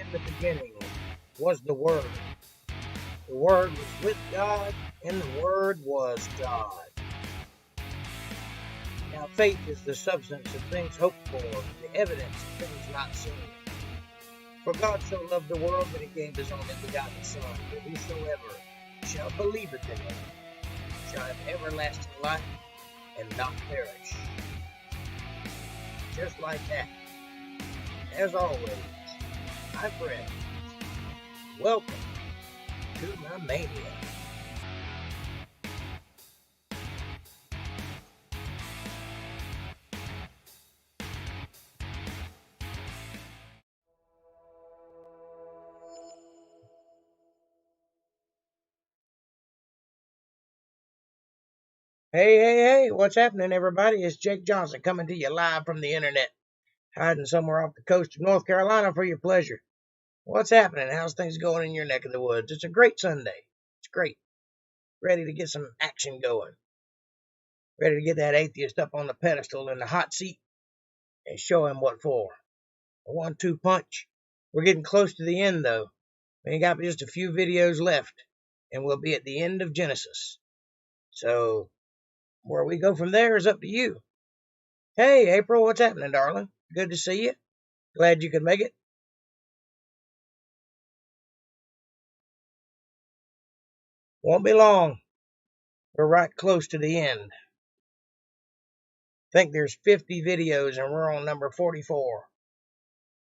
In the beginning was the Word. The Word was with God, and the Word was God. Now faith is the substance of things hoped for, the evidence of things not seen. For God so loved the world that he gave his only begotten Son, that whosoever shall believe in him shall have everlasting life and not perish. Just like that. As always, my friends, welcome to my mania. Hey, what's happening, everybody? It's Jake Johnson coming to you live from the internet, hiding somewhere off the coast of North Carolina for your pleasure. What's happening? How's things going in your neck of the woods? It's a great Sunday. It's great. Ready to get some action going. Ready to get that atheist up on the pedestal in the hot seat and show him what for. A 1-2 punch. We're getting close to the end, though. We ain't got just a few videos left, and we'll be at the end of Genesis. So, where we go from there is up to you. Hey, April, what's happening, darling? Good to see you. Glad you could make it. Won't be long. We're right close to the end. I think there's 50 videos, and we're on number 44.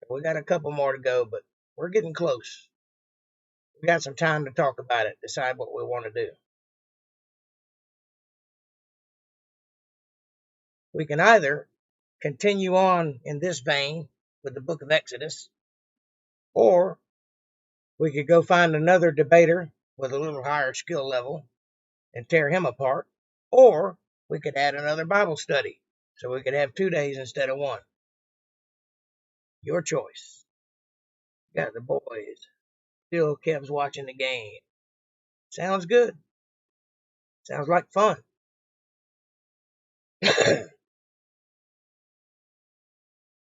We got a couple more to go, but we're getting close. We got some time to talk about it, decide what we want to do. We can either continue on in this vein with the book of Exodus, or we could go find another debater with a little higher skill level and tear him apart, or we could add another Bible study so we could have 2 days instead of one. Your choice. Got the boys. Still Kev's watching the game. Sounds good. Sounds like fun.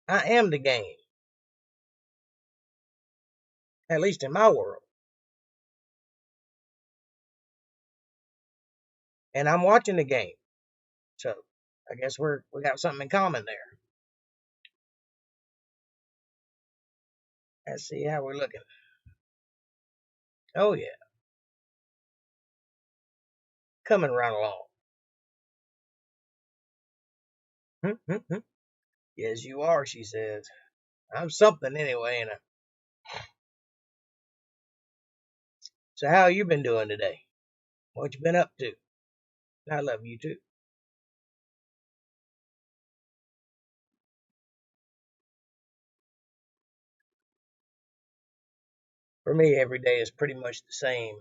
I am the game. At least in my world. And I'm watching the game. So I guess we got something in common there. Let's see how we're looking. Oh yeah. Coming right along. Yes, you are, she says. I'm something anyway, ain't I? So how you been doing today? What you been up to? I love you too. For me, every day is pretty much the same.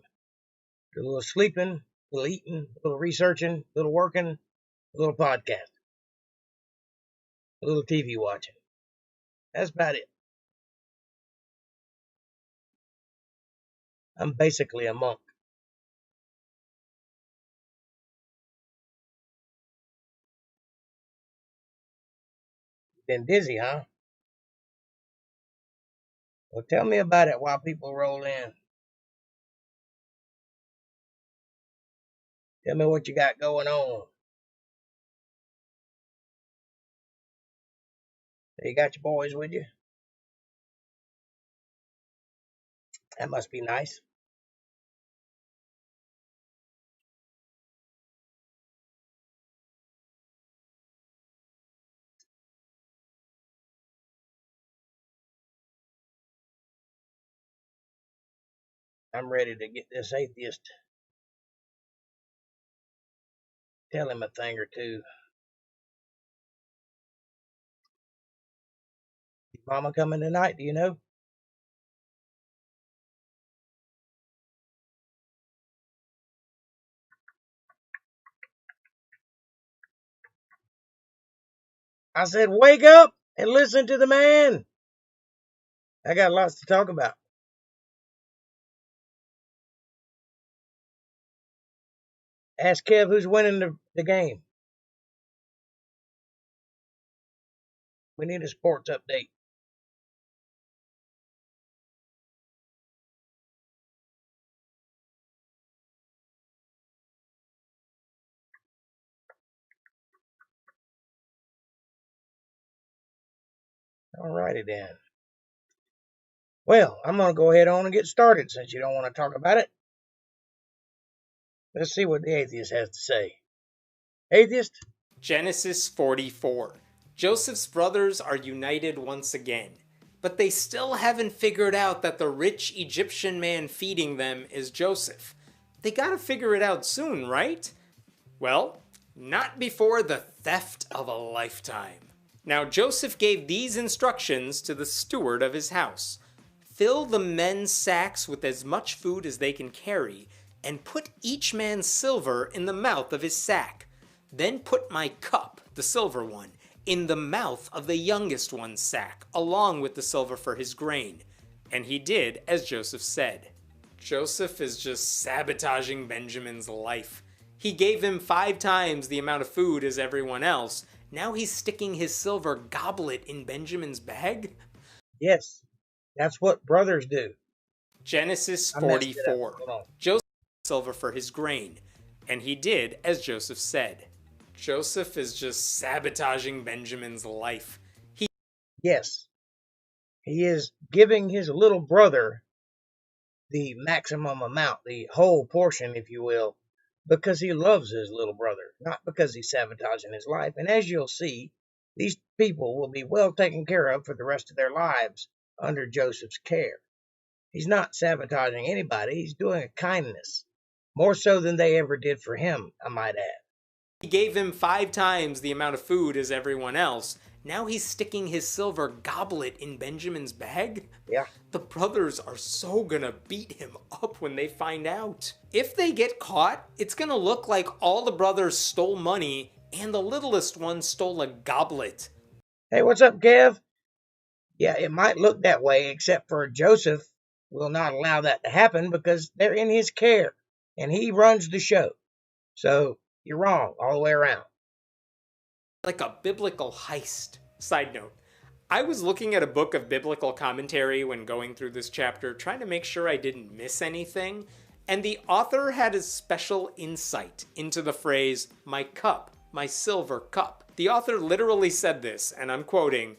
A little sleeping, a little eating, a little researching, a little working, a little podcast, a little TV watching. That's about it. I'm basically a monk. Been busy, huh? Well, tell me about it while people roll in. Tell me what you got going on. You got your boys with you? That must be nice. I'm ready to get this atheist. Tell him a thing or two. Is Mama coming tonight? Do you know? I said, wake up and listen to the man. I got lots to talk about. Ask Kev who's winning the game. We need a sports update. Alrighty then. Well, I'm going to go ahead on and get started since you don't want to talk about it. Let's see what the atheist has to say. Atheist? Genesis 44. Joseph's brothers are united once again, but they still haven't figured out that the rich Egyptian man feeding them is Joseph. They gotta figure it out soon, right? Well, not before the theft of a lifetime. Now Joseph gave these instructions to the steward of his house. Fill the men's sacks with as much food as they can carry, and put each man's silver in the mouth of his sack. Then put my cup, the silver one, in the mouth of the youngest one's sack, along with the silver for his grain. And he did as Joseph said. Joseph is just sabotaging Benjamin's life. He gave him 5 times the amount of food as everyone else. Now he's sticking his silver goblet in Benjamin's bag? Yes, that's what brothers do. Genesis 44. Joseph silver for his grain, and he did as Joseph said. Joseph is just sabotaging Benjamin's life. Yes, he is giving his little brother the maximum amount, the whole portion, if you will, because he loves his little brother, not because he's sabotaging his life. And as you'll see, these people will be well taken care of for the rest of their lives under Joseph's care. He's not sabotaging anybody. He's doing a kindness, more so than they ever did for him, I might add. He gave him 5 times the amount of food as everyone else. Now he's sticking his silver goblet in Benjamin's bag? Yeah. The brothers are so gonna beat him up when they find out. If they get caught, it's gonna look like all the brothers stole money and the littlest one stole a goblet. Hey, what's up, Kev? Yeah, it might look that way, except for Joseph will not allow that to happen because they're in his care and he runs the show. So you're wrong all the way around. Like a biblical heist. Side note, I was looking at a book of biblical commentary when going through this chapter, trying to make sure I didn't miss anything, and the author had a special insight into the phrase, my cup, my silver cup. The author literally said this, and I'm quoting,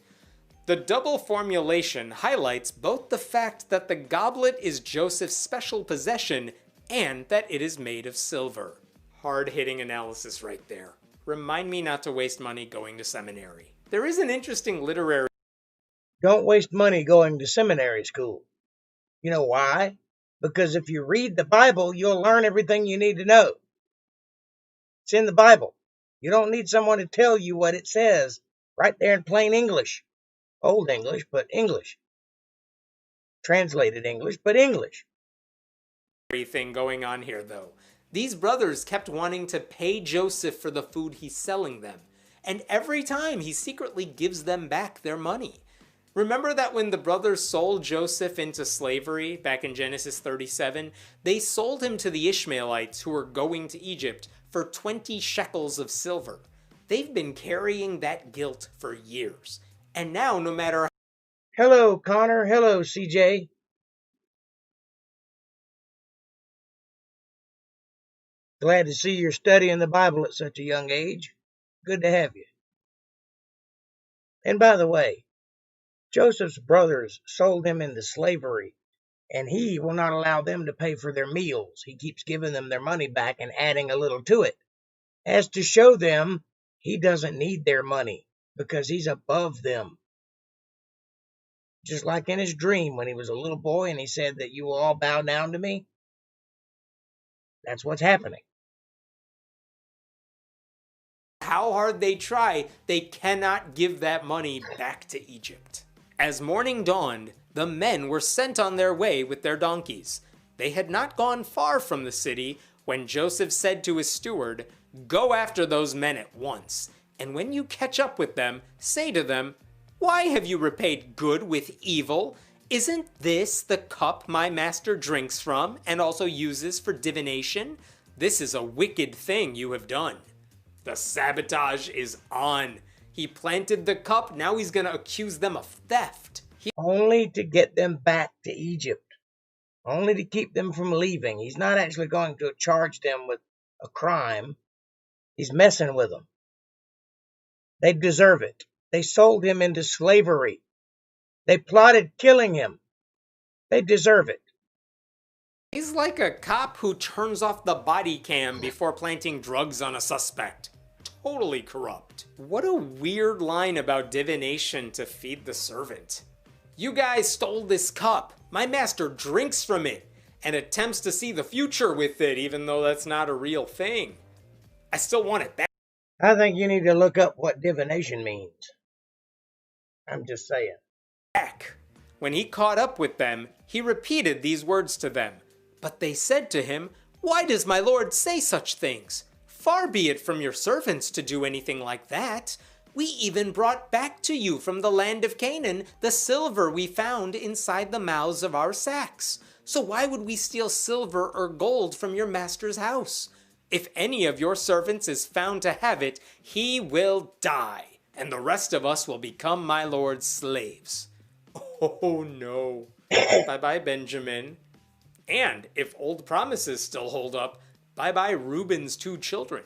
"The double formulation highlights both the fact that the goblet is Joseph's special possession and that it is made of silver." Hard-hitting analysis right there. Remind me not to waste money going to seminary. There is an interesting literary... Don't waste money going to seminary school. You know why? Because if you read the Bible, you'll learn everything you need to know. It's in the Bible. You don't need someone to tell you what it says right there in plain English. Old English, but English. Translated English, but English. Thing going on here, though. These brothers kept wanting to pay Joseph for the food he's selling them, and every time he secretly gives them back their money. Remember that when the brothers sold Joseph into slavery back in Genesis 37, they sold him to the Ishmaelites who were going to Egypt for 20 shekels of silver. They've been carrying that guilt for years, and now no matter... Hello, Connor. Hello, CJ. Glad to see you're studying the Bible at such a young age. Good to have you. And by the way, Joseph's brothers sold him into slavery, and he will not allow them to pay for their meals. He keeps giving them their money back and adding a little to it, as to show them he doesn't need their money because he's above them. Just like in his dream when he was a little boy and he said that you will all bow down to me. That's what's happening. How hard they try, they cannot give that money back to Egypt. As morning dawned, the men were sent on their way with their donkeys. They had not gone far from the city when Joseph said to his steward, "Go after those men at once, and when you catch up with them, say to them, 'Why have you repaid good with evil? Isn't this the cup my master drinks from and also uses for divination? This is a wicked thing you have done.'" The sabotage is on. He planted the cup, now he's going to accuse them of theft. Only to get them back to Egypt. Only to keep them from leaving. He's not actually going to charge them with a crime. He's messing with them. They deserve it. They sold him into slavery. They plotted killing him. They deserve it. He's like a cop who turns off the body cam before planting drugs on a suspect. Totally corrupt. What a weird line about divination to feed the servant. You guys stole this cup. My master drinks from it and attempts to see the future with it, even though that's not a real thing. I still want it back. I think you need to look up what divination means. I'm just saying. When he caught up with them, he repeated these words to them. But they said to him, "Why does my lord say such things? Far be it from your servants to do anything like that. We even brought back to you from the land of Canaan the silver we found inside the mouths of our sacks. So why would we steal silver or gold from your master's house? If any of your servants is found to have it, he will die, and the rest of us will become my lord's slaves." Oh no. Bye-bye, Benjamin. And if old promises still hold up, bye-bye Reuben's 2 children.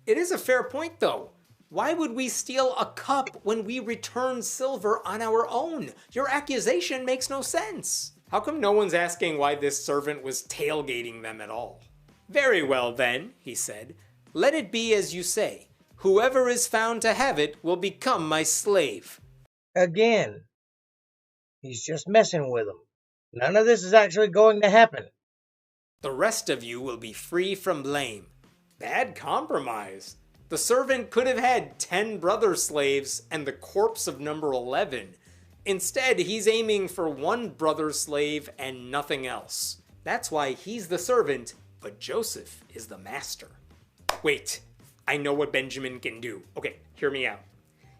It is a fair point, though. Why would we steal a cup when we return silver on our own? Your accusation makes no sense. How come no one's asking why this servant was tailgating them at all? "Very well then," he said. "Let it be as you say. Whoever is found to have it will become my slave." Again, he's just messing with them. None of this is actually going to happen. "The rest of you will be free from blame." Bad compromise. The servant could have had 10 brother slaves and the corpse of number 11. Instead, he's aiming for 1 brother slave and nothing else. That's why he's the servant, but Joseph is the master. Wait, I know what Benjamin can do. Okay, hear me out.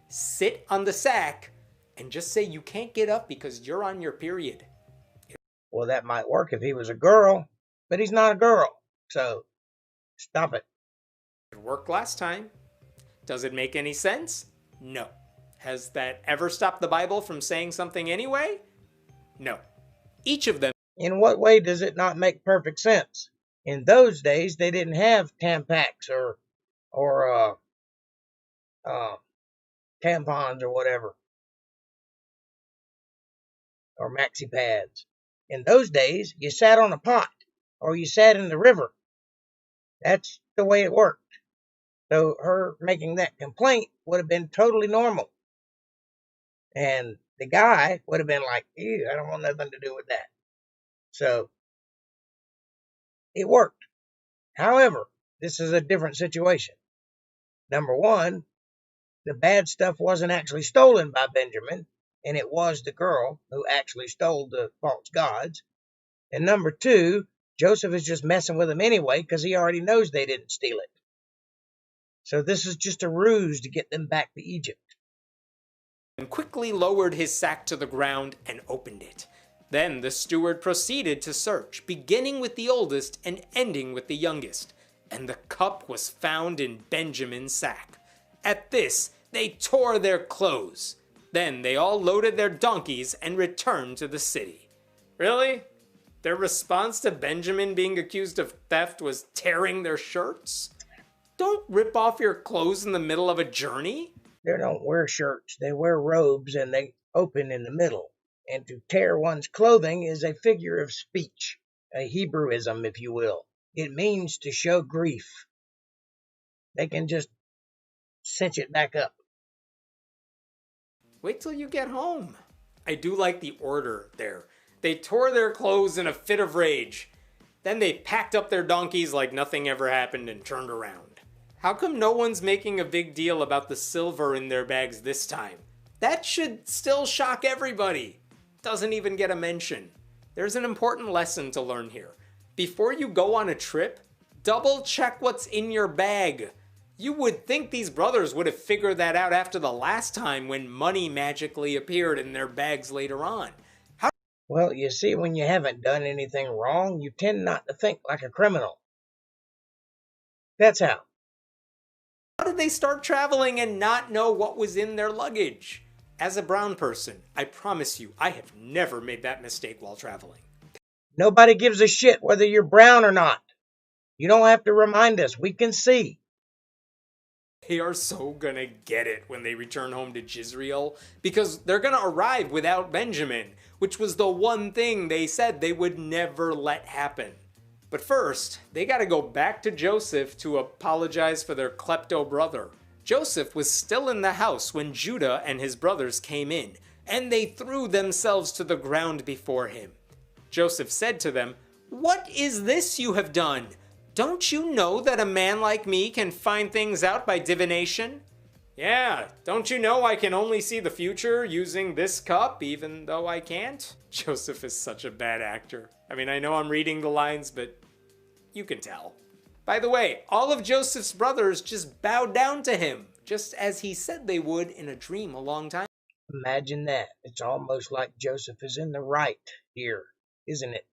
Sit on the sack and just say you can't get up because you're on your period. Well, that might work if he was a girl, but he's not a girl, so stop it. It worked last time. Does it make any sense? No. Has that ever stopped the Bible from saying something anyway? No. Each of them. In what way does it not make perfect sense? In those days, they didn't have Tampax or tampons or whatever, or maxi pads. In those days, you sat on a pot or you sat in the river. That's the way it worked. So her making that complaint would have been totally normal. And the guy would have been like, "Ew, I don't want nothing to do with that." So it worked. However, this is a different situation. Number one, the bad stuff wasn't actually stolen by Benjamin, and it was the girl who actually stole the false gods. And number two, Joseph is just messing with them anyway because he already knows they didn't steal it. So this is just a ruse to get them back to Egypt. And quickly lowered his sack to the ground and opened it. Then the steward proceeded to search, beginning with the oldest and ending with the youngest. And the cup was found in Benjamin's sack. At this, they tore their clothes. Then they all loaded their donkeys and returned to the city. Really? Their response to Benjamin being accused of theft was tearing their shirts? Don't rip off your clothes in the middle of a journey. They don't wear shirts, they wear robes and they open in the middle. And to tear one's clothing is a figure of speech, a Hebrewism, if you will. It means to show grief. They can just cinch it back up. Wait till you get home. I do like the order there. They tore their clothes in a fit of rage. Then they packed up their donkeys like nothing ever happened and turned around. How come no one's making a big deal about the silver in their bags this time? That should still shock everybody. Doesn't even get a mention. There's an important lesson to learn here. Before you go on a trip, double check what's in your bag. You would think these brothers would have figured that out after the last time when money magically appeared in their bags later on. Well, you see, when you haven't done anything wrong, you tend not to think like a criminal. That's how. How did they start traveling and not know what was in their luggage? As a brown person, I promise you, I have never made that mistake while traveling. Nobody gives a shit whether you're brown or not. You don't have to remind us. We can see. They are so gonna get it when they return home to Jezreel, because they're gonna arrive without Benjamin, which was the one thing they said they would never let happen. But first, they gotta go back to Joseph to apologize for their klepto brother. Joseph was still in the house when Judah and his brothers came in, and they threw themselves to the ground before him. Joseph said to them, "What is this you have done? Don't you know that a man like me can find things out by divination?" "Yeah, don't you know I can only see the future using this cup, even though I can't?" Joseph is such a bad actor. I mean, I know I'm reading the lines, but you can tell. By the way, all of Joseph's brothers just bowed down to him, just as he said they would in a dream a long time Imagine that. It's almost like Joseph is in the right here, isn't it?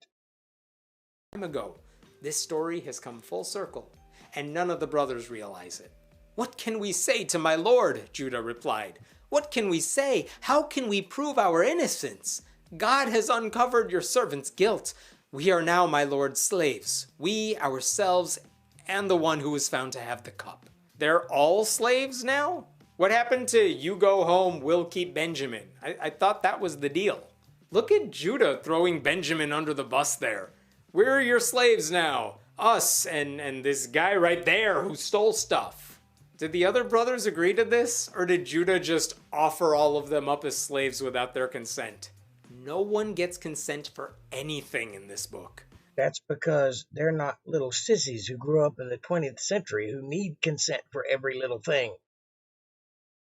ago. This story has come full circle, and none of the brothers realize it. "What can we say to my lord?" Judah replied. "What can we say? How can we prove our innocence? God has uncovered your servant's guilt. We are now my lord's slaves, we, ourselves, and the one who was found to have the cup." They're all slaves now? What happened to "you go home, we'll keep Benjamin"? I thought that was the deal. Look at Judah throwing Benjamin under the bus there. "We're your slaves now. Us and this guy right there who stole stuff." Did the other brothers agree to this? Or did Judah just offer all of them up as slaves without their consent? No one gets consent for anything in this book. That's because they're not little sissies who grew up in the 20th century who need consent for every little thing.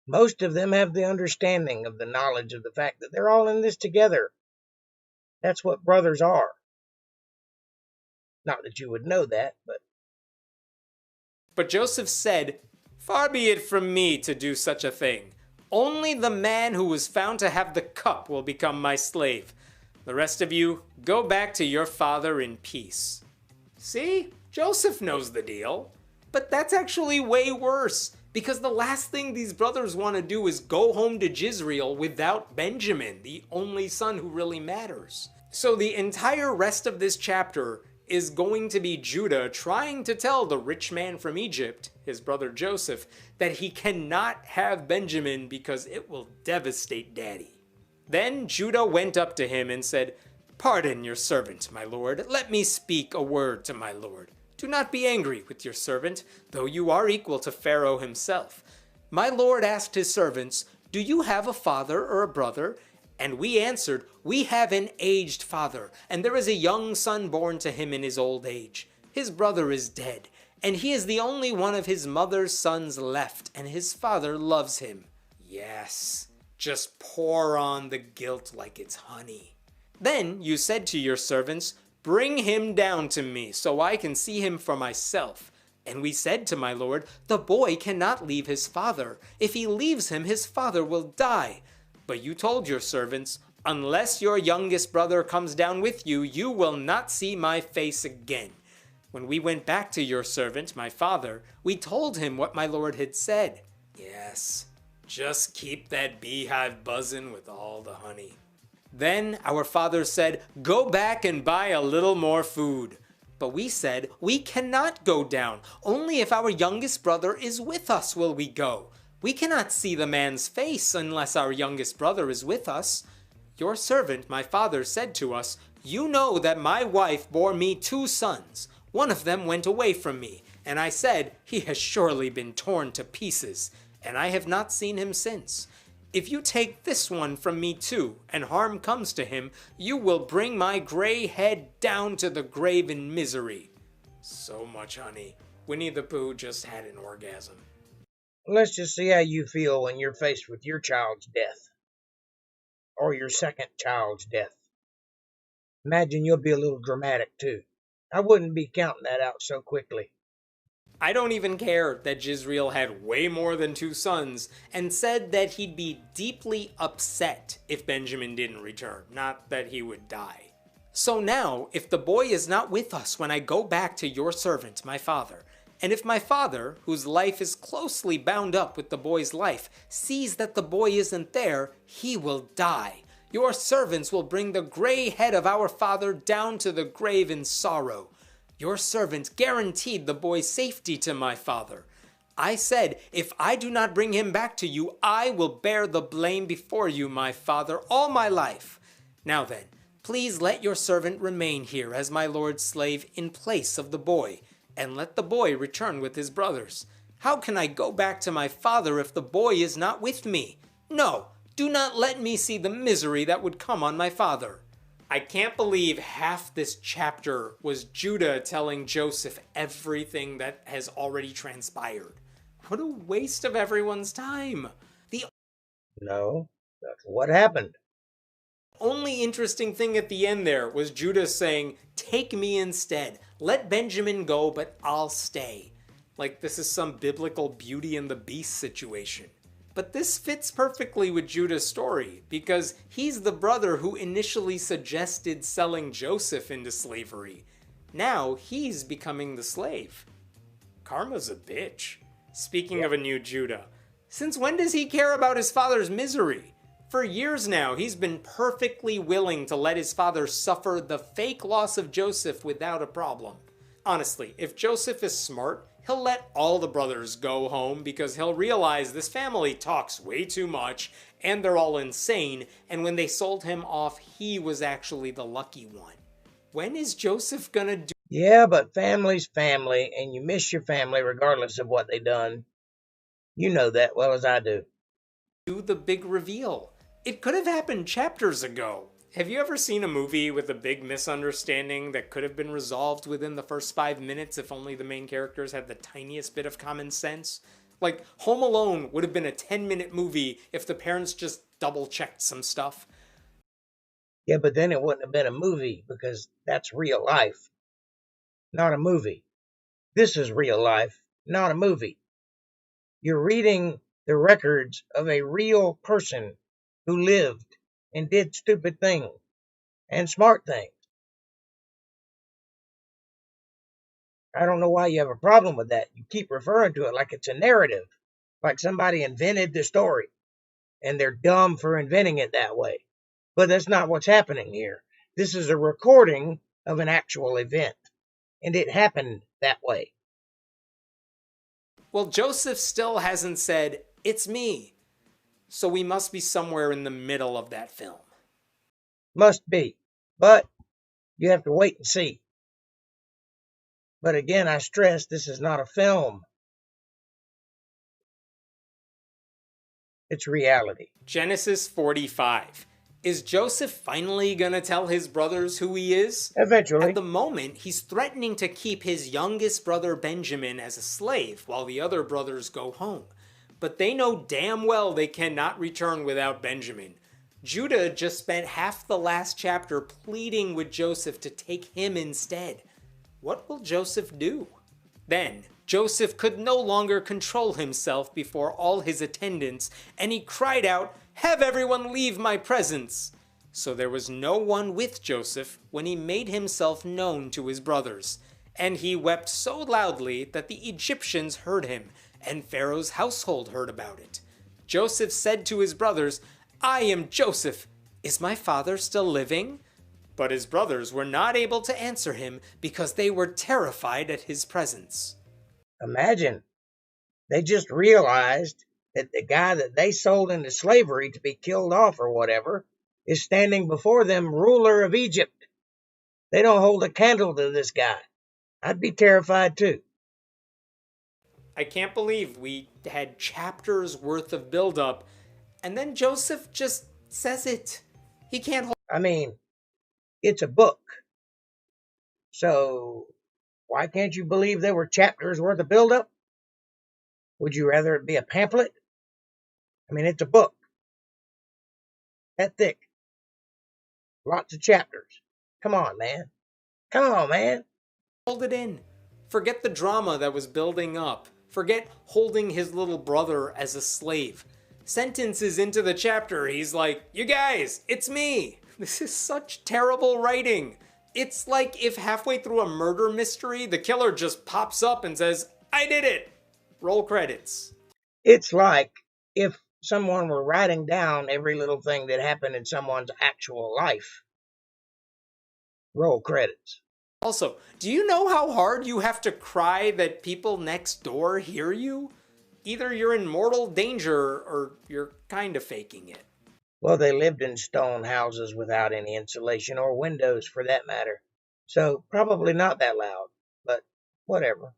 Most of them have the understanding of the knowledge of the fact that they're all in this together. That's what brothers are. Not that you would know that, but Joseph said, "Far be it from me to do such a thing. Only the man who was found to have the cup will become my slave. The rest of you, go back to your father in peace." See? Joseph knows the deal. But that's actually way worse, because the last thing these brothers want to do is go home to Jezreel without Benjamin, the only son who really matters. So the entire rest of this chapter is going to be Judah trying to tell the rich man from Egypt, his brother Joseph, that he cannot have Benjamin because it will devastate daddy. Then Judah went up to him and said, "Pardon your servant, my lord. Let me speak a word to my lord. Do not be angry with your servant, though you are equal to Pharaoh himself. My lord asked his servants, 'Do you have a father or a brother?' And we answered, 'We have an aged father, and there is a young son born to him in his old age. His brother is dead, and he is the only one of his mother's sons left, and his father loves him.'" Yes, just pour on the guilt like it's honey. "Then you said to your servants, 'Bring him down to me, so I can see him for myself.' And we said to my lord, 'The boy cannot leave his father. If he leaves him, his father will die.' But you told your servants, 'Unless your youngest brother comes down with you, you will not see my face again.' When we went back to your servant, my father, we told him what my lord had said." Yes, just keep that beehive buzzing with all the honey. "Then our father said, 'Go back and buy a little more food.' But we said, 'We cannot go down. Only if our youngest brother is with us will we go. We cannot see the man's face unless our youngest brother is with us.' Your servant, my father, said to us, 'You know that my wife bore me 2 sons. One of them went away from me, and I said, he has surely been torn to pieces, and I have not seen him since. If you take this one from me too, and harm comes to him, you will bring my gray head down to the grave in misery." So much honey. Winnie the Pooh just had an orgasm. let's just see how you feel when you're faced with your child's death. Or your second child's death. Imagine you'll be a little dramatic too. I wouldn't be counting that out so quickly. I don't even care that Jezreel had way more than 2 sons, and said that he'd be deeply upset if Benjamin didn't return, not that he would die. So now, if the boy is not with us when I go back to your servant, my father, and if my father, whose life is closely bound up with the boy's life, sees that the boy isn't there, he will die. Your servants will bring the gray head of our father down to the grave in sorrow. Your servant guaranteed the boy's safety to my father. I said, if I do not bring him back to you, I will bear the blame before you, my father, all my life. Now then, please let your servant remain here as my lord's slave in place of the boy, and let the boy return with his brothers. How can I go back to my father if the boy is not with me? No, do not let me see the misery that would come on my father. I can't believe half this chapter was Judah telling Joseph everything that has already transpired. What a waste of everyone's time. No, that's what happened. Only interesting thing at the end there was Judah saying, take me instead. Let Benjamin go, but I'll stay. Like this is some biblical Beauty and the Beast situation. But this fits perfectly with Judah's story, because he's the brother who initially suggested selling Joseph into slavery. Now he's becoming the slave. Karma's a bitch. Speaking of a new Judah, since when does he care about his father's misery? For years now, he's been perfectly willing to let his father suffer the fake loss of Joseph without a problem. Honestly, if Joseph is smart, he'll let all the brothers go home because he'll realize this family talks way too much and they're all insane, and when they sold him off, he was actually the lucky one. When is Joseph gonna do? Yeah, but family's family, and you miss your family regardless of what they done. You know that well as I do. The big reveal? It could have happened chapters ago. Have you ever seen a movie with a big misunderstanding that could have been resolved within the first 5 minutes if only the main characters had the tiniest bit of common sense? Like, Home Alone would have been a 10-minute movie if the parents just double-checked some stuff. Yeah, but then it wouldn't have been a movie because that's real life, not a movie. This is real life, not a movie. You're reading the records of a real person who lived and did stupid things and smart things. I don't know why you have a problem with that. You keep referring to it like it's a narrative, like somebody invented the story, and they're dumb for inventing it that way. But that's not what's happening here. This is a recording of an actual event, and it happened that way. Well, Joseph still hasn't said, it's me. So we must be somewhere in the middle of that film. Must be. But you have to wait and see. But again, I stress this is not a film. It's reality. Genesis 45. Is Joseph finally gonna tell his brothers who he is? Eventually. At the moment, he's threatening to keep his youngest brother Benjamin as a slave while the other brothers go home. But they know damn well they cannot return without Benjamin. Judah just spent half the last chapter pleading with Joseph to take him instead. What will Joseph do? Then, Joseph could no longer control himself before all his attendants, and he cried out, "Have everyone leave my presence!" So there was no one with Joseph when he made himself known to his brothers. And he wept so loudly that the Egyptians heard him, and Pharaoh's household heard about it. Joseph said to his brothers, "I am Joseph. Is my father still living?" But his brothers were not able to answer him because they were terrified at his presence. Imagine. They just realized that the guy that they sold into slavery to be killed off or whatever is standing before them, ruler of Egypt. They don't hold a candle to this guy. I'd be terrified too. I can't believe we had chapters worth of buildup, and then Joseph just says it. He can't hold. I mean, it's a book. So why can't you believe there were chapters worth of buildup? Would you rather it be a pamphlet? I mean, it's a book. That thick. Lots of chapters. Come on, man. Come on, man. Hold it in. Forget the drama that was building up. Forget holding his little brother as a slave. Sentences into the chapter, he's like, "You guys, it's me." This is such terrible writing. It's like if halfway through a murder mystery, the killer just pops up and says, "I did it." Roll credits. It's like if someone were writing down every little thing that happened in someone's actual life. Roll credits. Also, do you know how hard you have to cry that people next door hear you? either you're in mortal danger or you're kind of faking it. Well, they lived in stone houses without any insulation or windows for that matter. So probably not that loud, but whatever.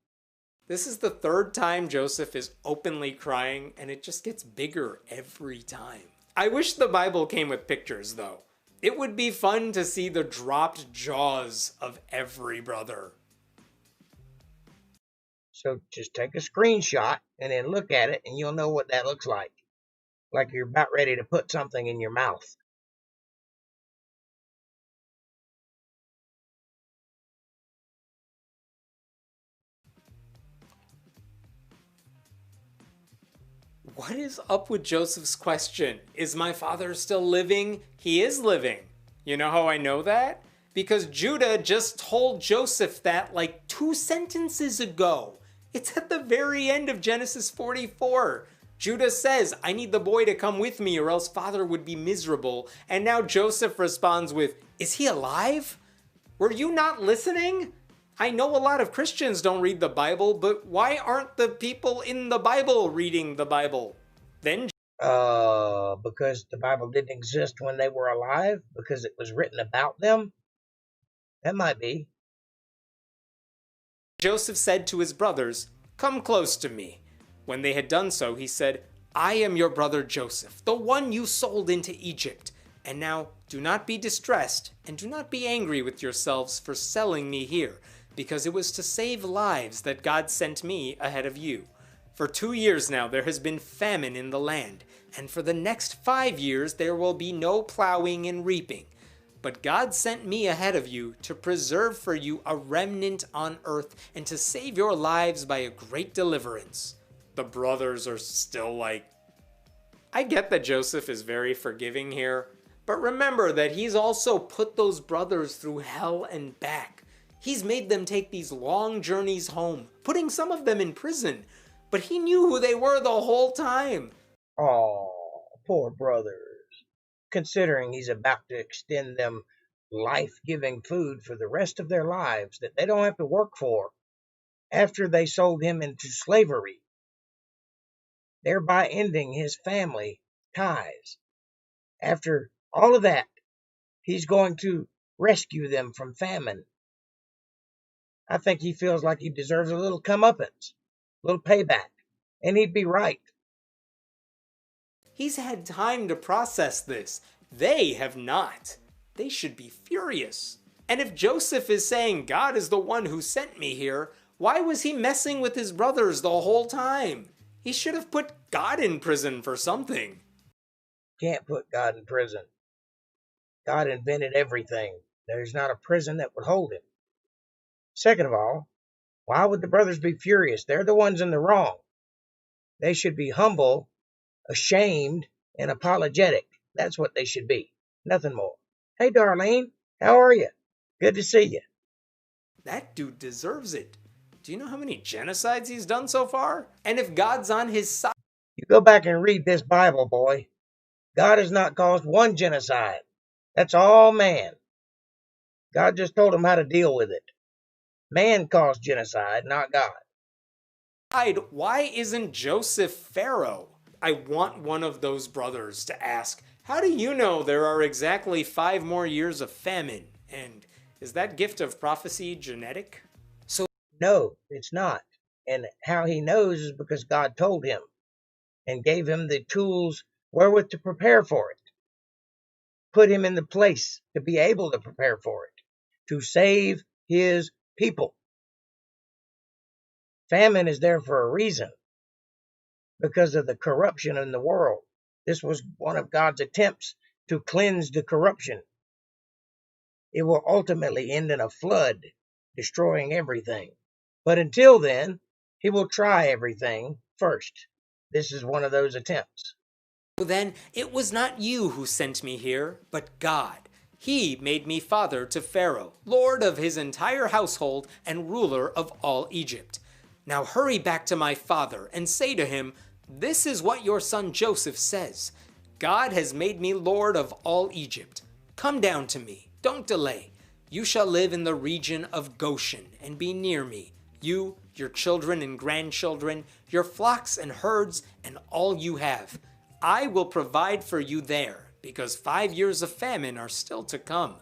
This is the third time Joseph is openly crying, and it just gets bigger every time. I wish the Bible came with pictures, though. It would be fun to see the dropped jaws of every brother. So just take a screenshot and then look at it, and you'll know what that looks like. Like you're about ready to put something in your mouth. What is up with Joseph's question? Is my father still living? He is living. You know how I know that? Because Judah just told Joseph that like 2 sentences ago. It's at the very end of Genesis 44. Judah says, I need the boy to come with me or else father would be miserable. And now Joseph responds with, is he alive? Were you not listening? I know a lot of Christians don't read the Bible, but why aren't the people in the Bible reading the Bible? Then Because the Bible didn't exist when they were alive? Because it was written about them? That might be. Joseph said to his brothers, come close to me. When they had done so, he said, I am your brother Joseph, the one you sold into Egypt. And now do not be distressed, and do not be angry with yourselves for selling me here, because it was to save lives that God sent me ahead of you. For 2 years now there has been famine in the land, and for the next 5 years there will be no plowing and reaping. But God sent me ahead of you to preserve for you a remnant on earth and to save your lives by a great deliverance. The brothers are still like, I get that Joseph is very forgiving here, but remember that he's also put those brothers through hell and back. He's made them take these long journeys home, putting some of them in prison, but he knew who they were the whole time. Oh, poor brothers. Considering he's about to extend them life-giving food for the rest of their lives that they don't have to work for after they sold him into slavery, thereby ending his family ties. After all of that, he's going to rescue them from famine. I think he feels like he deserves a little comeuppance, a little payback, and he'd be right. He's had time to process this. They have not. They should be furious. And if Joseph is saying God is the one who sent me here, why was he messing with his brothers the whole time? He should have put God in prison for something. Can't put God in prison. God invented everything. There's not a prison that would hold him. Second of all, why would the brothers be furious? They're the ones in the wrong. They should be humble, ashamed, and apologetic. That's what they should be. Nothing more. Hey, Darlene, how are you? Good to see you. That dude deserves it. Do you know how many genocides he's done so far? And if God's on his side... You go back and read this Bible, boy. God has not caused one genocide. That's all man. God just told him how to deal with it. Man caused genocide, not God. Why isn't Joseph Pharaoh? I want one of those brothers to ask, how do you know there are exactly 5 more years of famine? And is that gift of prophecy genetic? No, it's not. And how he knows is because God told him and gave him the tools wherewith to prepare for it. Put him in the place to be able to prepare for it, to save his people. Famine is there for a reason, because of the corruption in the world. This was one of God's attempts to cleanse the corruption. It will ultimately end in a flood, destroying everything. But until then, he will try everything first. This is one of those attempts. Then it was not you who sent me here, but God. He made me father to Pharaoh, lord of his entire household and ruler of all Egypt. Now hurry back to my father and say to him, this is what your son Joseph says. God has made me lord of all Egypt. Come down to me, don't delay. You shall live in the region of Goshen and be near me. You, your children and grandchildren, your flocks and herds, and all you have. I will provide for you there, because 5 years of famine are still to come.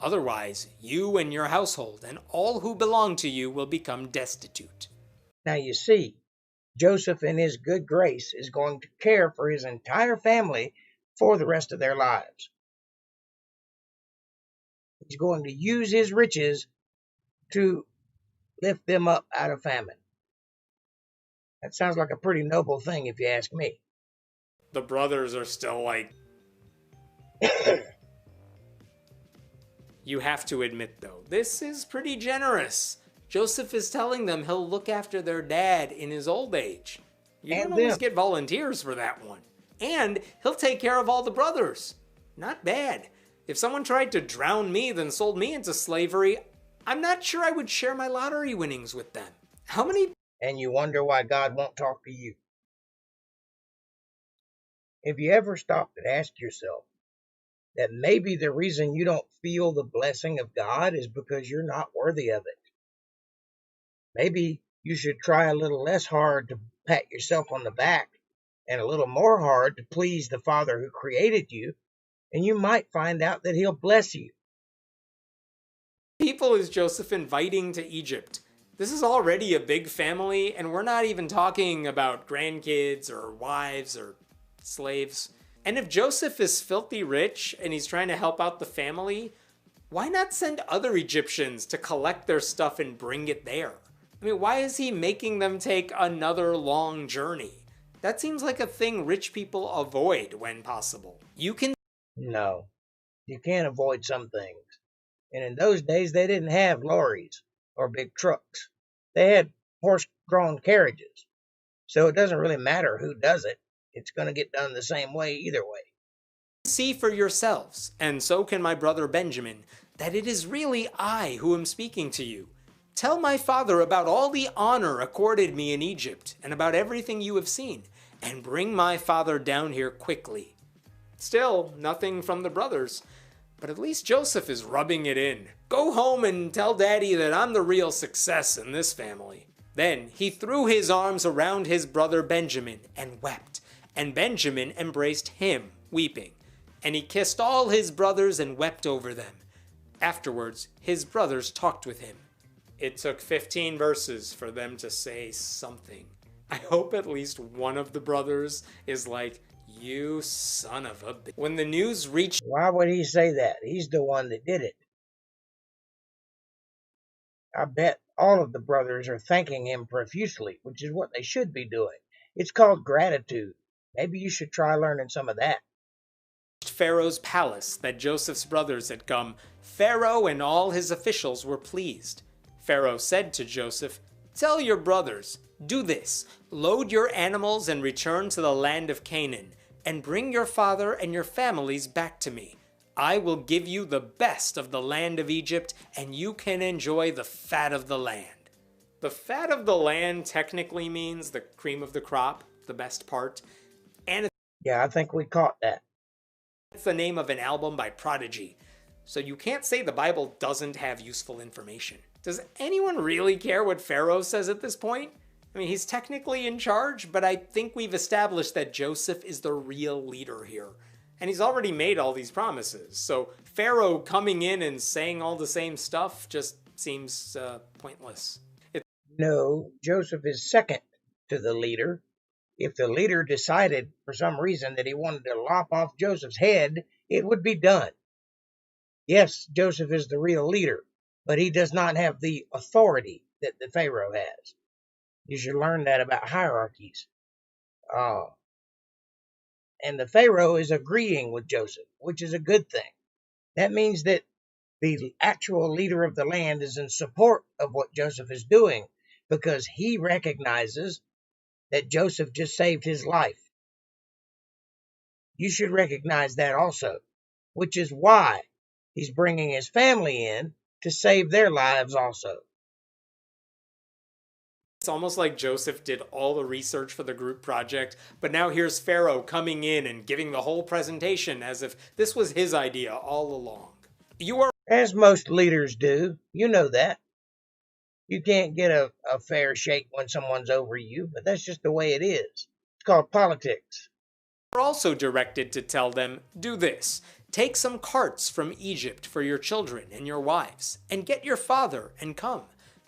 Otherwise, you and your household and all who belong to you will become destitute. Now you see, Joseph in his good grace is going to care for his entire family for the rest of their lives. He's going to use his riches to lift them up out of famine. That sounds like a pretty noble thing if you ask me. The brothers are still like... You have to admit, though, this is pretty generous. Joseph is telling them he'll look after their dad in his old age. You don't always get volunteers for that one. And he'll take care of all the brothers. Not bad. If someone tried to drown me, then sold me into slavery, I'm not sure I would share my lottery winnings with them. How many... And you wonder why God won't talk to you. Have you ever stopped and asked yourself that maybe the reason you don't feel the blessing of God is because you're not worthy of it? Maybe you should try a little less hard to pat yourself on the back and a little more hard to please the Father who created you, and you might find out that He'll bless you. People is Joseph inviting to Egypt? This is already a big family, and we're not even talking about grandkids or wives or slaves. And if Joseph is filthy rich and he's trying to help out the family, why not send other Egyptians to collect their stuff and bring it there? I mean, why is he making them take another long journey? That seems like a thing rich people avoid when possible. No, you can't avoid some things. And in those days, they didn't have lorries or big trucks. They had horse-drawn carriages. So it doesn't really matter who does it. It's going to get done the same way either way. See for yourselves, and so can my brother Benjamin, that it is really I who am speaking to you. Tell my father about all the honor accorded me in Egypt, and about everything you have seen, and bring my father down here quickly. Still, nothing from the brothers, but at least Joseph is rubbing it in. Go home and tell Daddy that I'm the real success in this family. Then he threw his arms around his brother Benjamin and wept, and Benjamin embraced him, weeping. And he kissed all his brothers and wept over them. Afterwards, his brothers talked with him. It took 15 verses for them to say something. I hope at least one of the brothers is like, you son of a bitch. When the news reached... Why would he say that? He's the one that did it. I bet all of the brothers are thanking him profusely, which is what they should be doing. It's called gratitude. Maybe you should try learning some of that. Pharaoh's palace that Joseph's brothers had come, Pharaoh and all his officials were pleased. Pharaoh said to Joseph, tell your brothers, do this, load your animals and return to the land of Canaan, and bring your father and your families back to me. I will give you the best of the land of Egypt, and you can enjoy the fat of the land. The fat of the land technically means the cream of the crop, the best part. And yeah, I think we caught that. It's the name of an album by Prodigy. So you can't say the Bible doesn't have useful information. Does anyone really care what Pharaoh says at this point? I mean, he's technically in charge, but I think we've established that Joseph is the real leader here. And he's already made all these promises. So Pharaoh coming in and saying all the same stuff just seems pointless. No, Joseph is second to the leader. If the leader decided for some reason that he wanted to lop off Joseph's head, it would be done. Yes, Joseph is the real leader, but he does not have the authority that the Pharaoh has. You should learn that about hierarchies. And the Pharaoh is agreeing with Joseph, which is a good thing. That means that the actual leader of the land is in support of what Joseph is doing, because he recognizes that Joseph just saved his life. You should recognize that also, which is why he's bringing his family in to save their lives also. It's almost like Joseph did all the research for the group project, but now here's Pharaoh coming in and giving the whole presentation as if this was his idea all along. You are... As most leaders do, you know that. You can't get a fair shake when someone's over you, but that's just the way it is. It's called politics. We're also directed to tell them, do this. Take some carts from Egypt for your children and your wives, and get your father and come.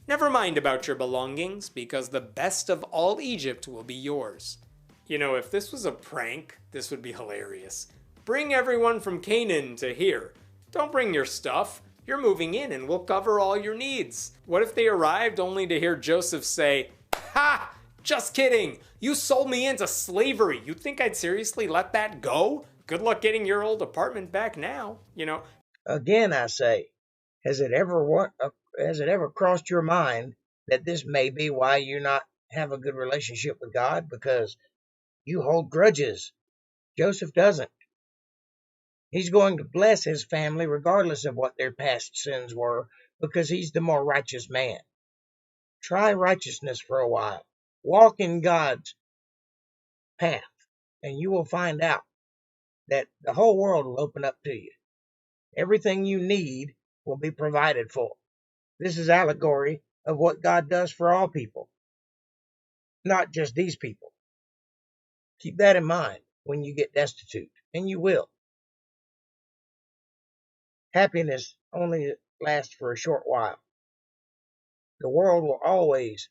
Never mind about your belongings, because the best of all Egypt will be yours. You know, if this was a prank, this would be hilarious. Bring everyone from Canaan to here. Don't bring your stuff. You're moving in and we'll cover all your needs. What if they arrived only to hear Joseph say, "Ha! Just kidding! You sold me into slavery. You think I'd seriously let that go? Good luck getting your old apartment back now," you know. Again, I say, has it ever crossed your mind that this may be why you not have a good relationship with God? Because you hold grudges. Joseph doesn't. He's going to bless his family regardless of what their past sins were, because he's the more righteous man. Try righteousness for a while. Walk in God's path, and you will find out that the whole world will open up to you. Everything you need will be provided for. This is allegory of what God does for all people, not just these people. Keep that in mind when you get destitute, and you will. Happiness only lasts for a short while. The world will always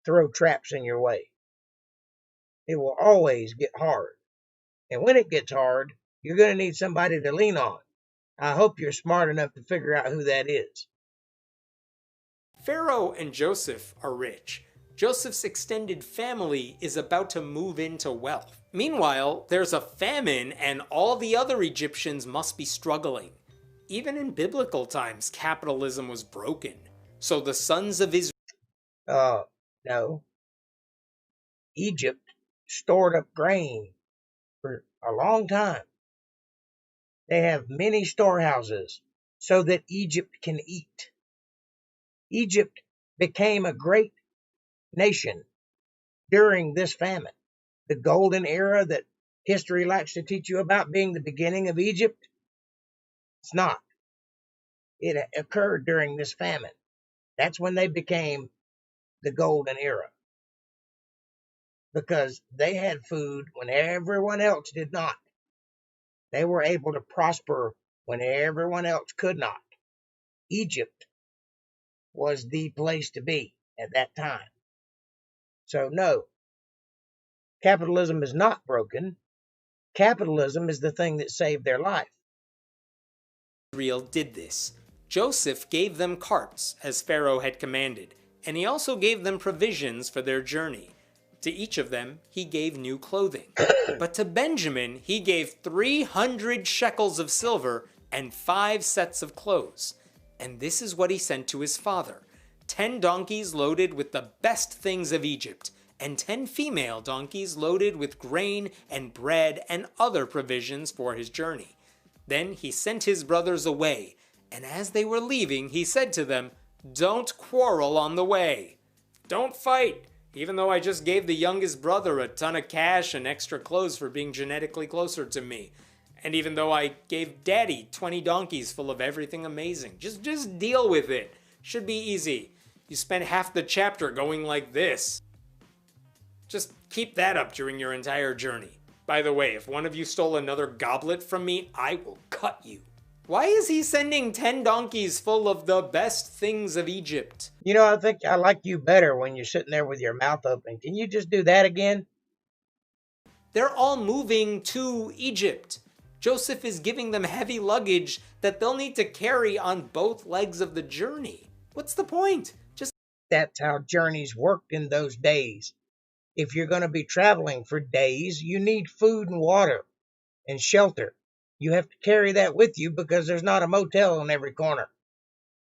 throw traps in your way. It will always get hard. And when it gets hard, you're going to need somebody to lean on. I hope you're smart enough to figure out who that is. Pharaoh and Joseph are rich. Joseph's extended family is about to move into wealth. Meanwhile, there's a famine and all the other Egyptians must be struggling. Even in biblical times, capitalism was broken. So the sons of Israel... No. Egypt stored up grain for a long time. They have many storehouses so that Egypt can eat. Egypt became a great nation during this famine. The golden era that history likes to teach you about being the beginning of Egypt, it's not. It occurred during this famine. That's when they became the golden era, because they had food when everyone else did not. They were able to prosper when everyone else could not. Egypt was the place to be at that time. So no, capitalism is not broken. Capitalism is the thing that saved their life. Israel did this. Joseph gave them carts, as Pharaoh had commanded, and he also gave them provisions for their journey. To each of them, he gave new clothing. But to Benjamin, he gave 300 shekels of silver and 5 sets of clothes. And this is what he sent to his father: 10 donkeys loaded with the best things of Egypt, and 10 female donkeys loaded with grain and bread and other provisions for his journey. Then he sent his brothers away, and as they were leaving, he said to them, "Don't quarrel on the way. Don't fight. Even though I just gave the youngest brother a ton of cash and extra clothes for being genetically closer to me. And even though I gave Daddy 20 donkeys full of everything amazing. Just deal with it. Should be easy. You spent half the chapter going like this. Just keep that up during your entire journey. By the way, if one of you stole another goblet from me, I will cut you." Why is he sending 10 donkeys full of the best things of Egypt? You know, I think I like you better when you're sitting there with your mouth open. Can you just do that again? They're all moving to Egypt. Joseph is giving them heavy luggage that they'll need to carry on both legs of the journey. What's the point? That's how journeys worked in those days. If you're going to be traveling for days, you need food and water and shelter. You have to carry that with you because there's not a motel on every corner.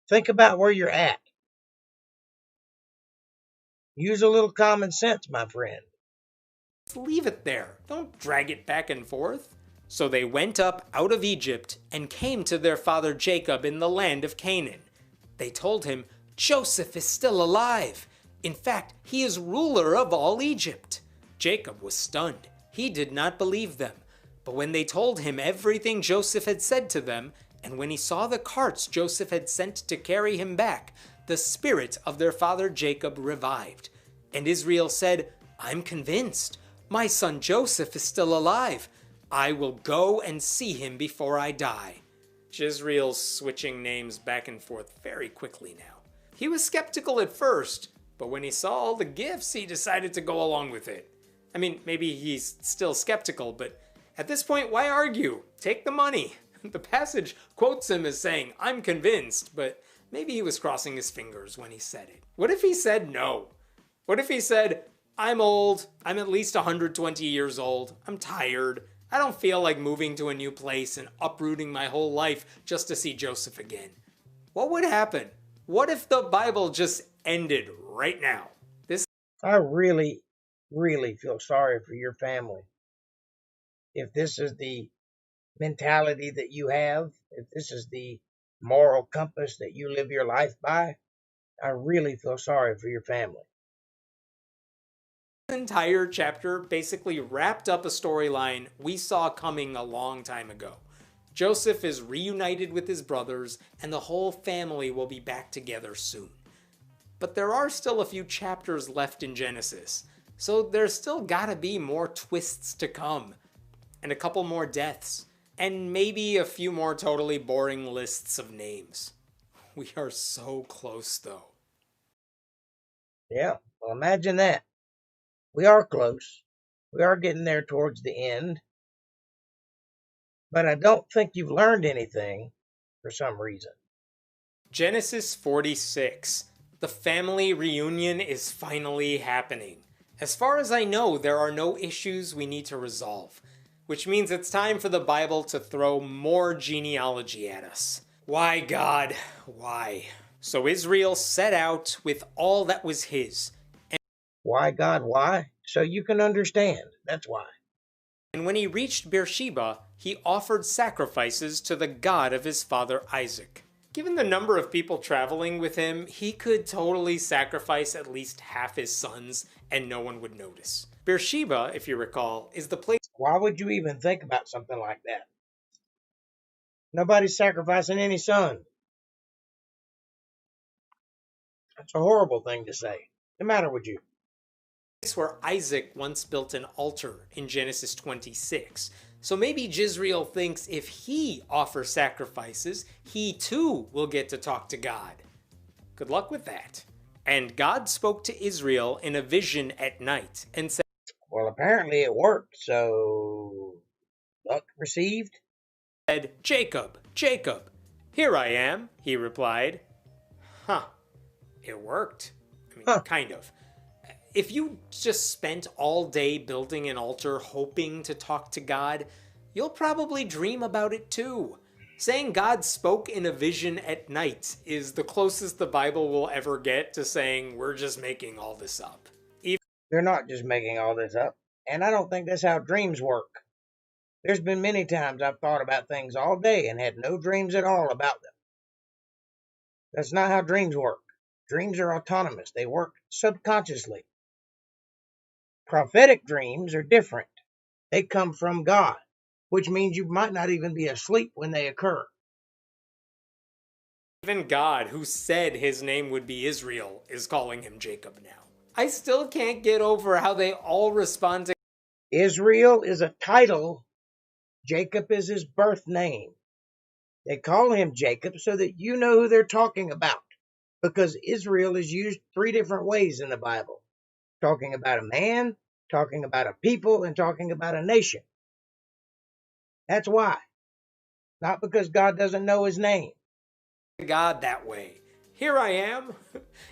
Think about where you're at. Use a little common sense, my friend. Leave it there. Don't drag it back and forth. So they went up out of Egypt and came to their father Jacob in the land of Canaan. They told him, "Joseph is still alive. In fact, he is ruler of all Egypt." Jacob was stunned. He did not believe them. But when they told him everything Joseph had said to them, and when he saw the carts Joseph had sent to carry him back, the spirit of their father Jacob revived. And Israel said, "I'm convinced. My son Joseph is still alive. I will go and see him before I die." Jezreel's switching names back and forth very quickly now. He was skeptical at first, but when he saw all the gifts, he decided to go along with it. I mean, maybe he's still skeptical, but at this point, why argue? Take the money. The passage quotes him as saying, "I'm convinced," but maybe he was crossing his fingers when he said it. What if he said no? What if he said, "I'm old, I'm at least 120 years old, I'm tired, I don't feel like moving to a new place and uprooting my whole life just to see Joseph again"? What would happen? What if the Bible just ended right now? I really, really feel sorry for your family. If this is the mentality that you have, if this is the moral compass that you live your life by, I really feel sorry for your family. This entire chapter basically wrapped up a storyline we saw coming a long time ago. Joseph is reunited with his brothers, and the whole family will be back together soon. But there are still a few chapters left in Genesis, so there's still gotta be more twists to come, and a couple more deaths, and maybe a few more totally boring lists of names. We are so close, though. Yeah, well, imagine that. We are close. We are getting there towards the end. But I don't think you've learned anything for some reason. Genesis 46. The family reunion is finally happening. As far as I know, there are no issues we need to resolve, which means it's time for the Bible to throw more genealogy at us. Why, God? Why? So Israel set out with all that was his. Why, God, why? So you can understand. That's why. And when he reached Beersheba, he offered sacrifices to the God of his father Isaac. Given the number of people traveling with him, he could totally sacrifice at least half his sons and no one would notice. Beersheba, if you recall, is the place. Why would you even think about something like that? Nobody's sacrificing any son. That's a horrible thing to say. What's the matter with you? Where Isaac once built an altar in Genesis 26. So maybe Jezreel thinks if he offers sacrifices, he too will get to talk to God. Good luck with that. And God spoke to Israel in a vision at night and said, "Well, apparently it worked, so luck received." "Jacob, Jacob." "Here I am," he replied. Huh. It worked. I mean, kind of. If you just spent all day building an altar hoping to talk to God, you'll probably dream about it too. Saying God spoke in a vision at night is the closest the Bible will ever get to saying we're just making all this up. They're not just making all this up, and I don't think that's how dreams work. There's been many times I've thought about things all day and had no dreams at all about them. That's not how dreams work. Dreams are autonomous. They work subconsciously. Prophetic dreams are different. They come from God, which means you might not even be asleep when they occur. Even God, who said his name would be Israel, is calling him Jacob now. I still can't get over how they all respond to Israel is a title. Jacob is his birth name. They call him Jacob so that you know who they're talking about, because Israel is used 3 different ways in the Bible. Talking about a man, talking about a people, and talking about a nation. That's why. Not because God doesn't know his name. God that way. Here I am.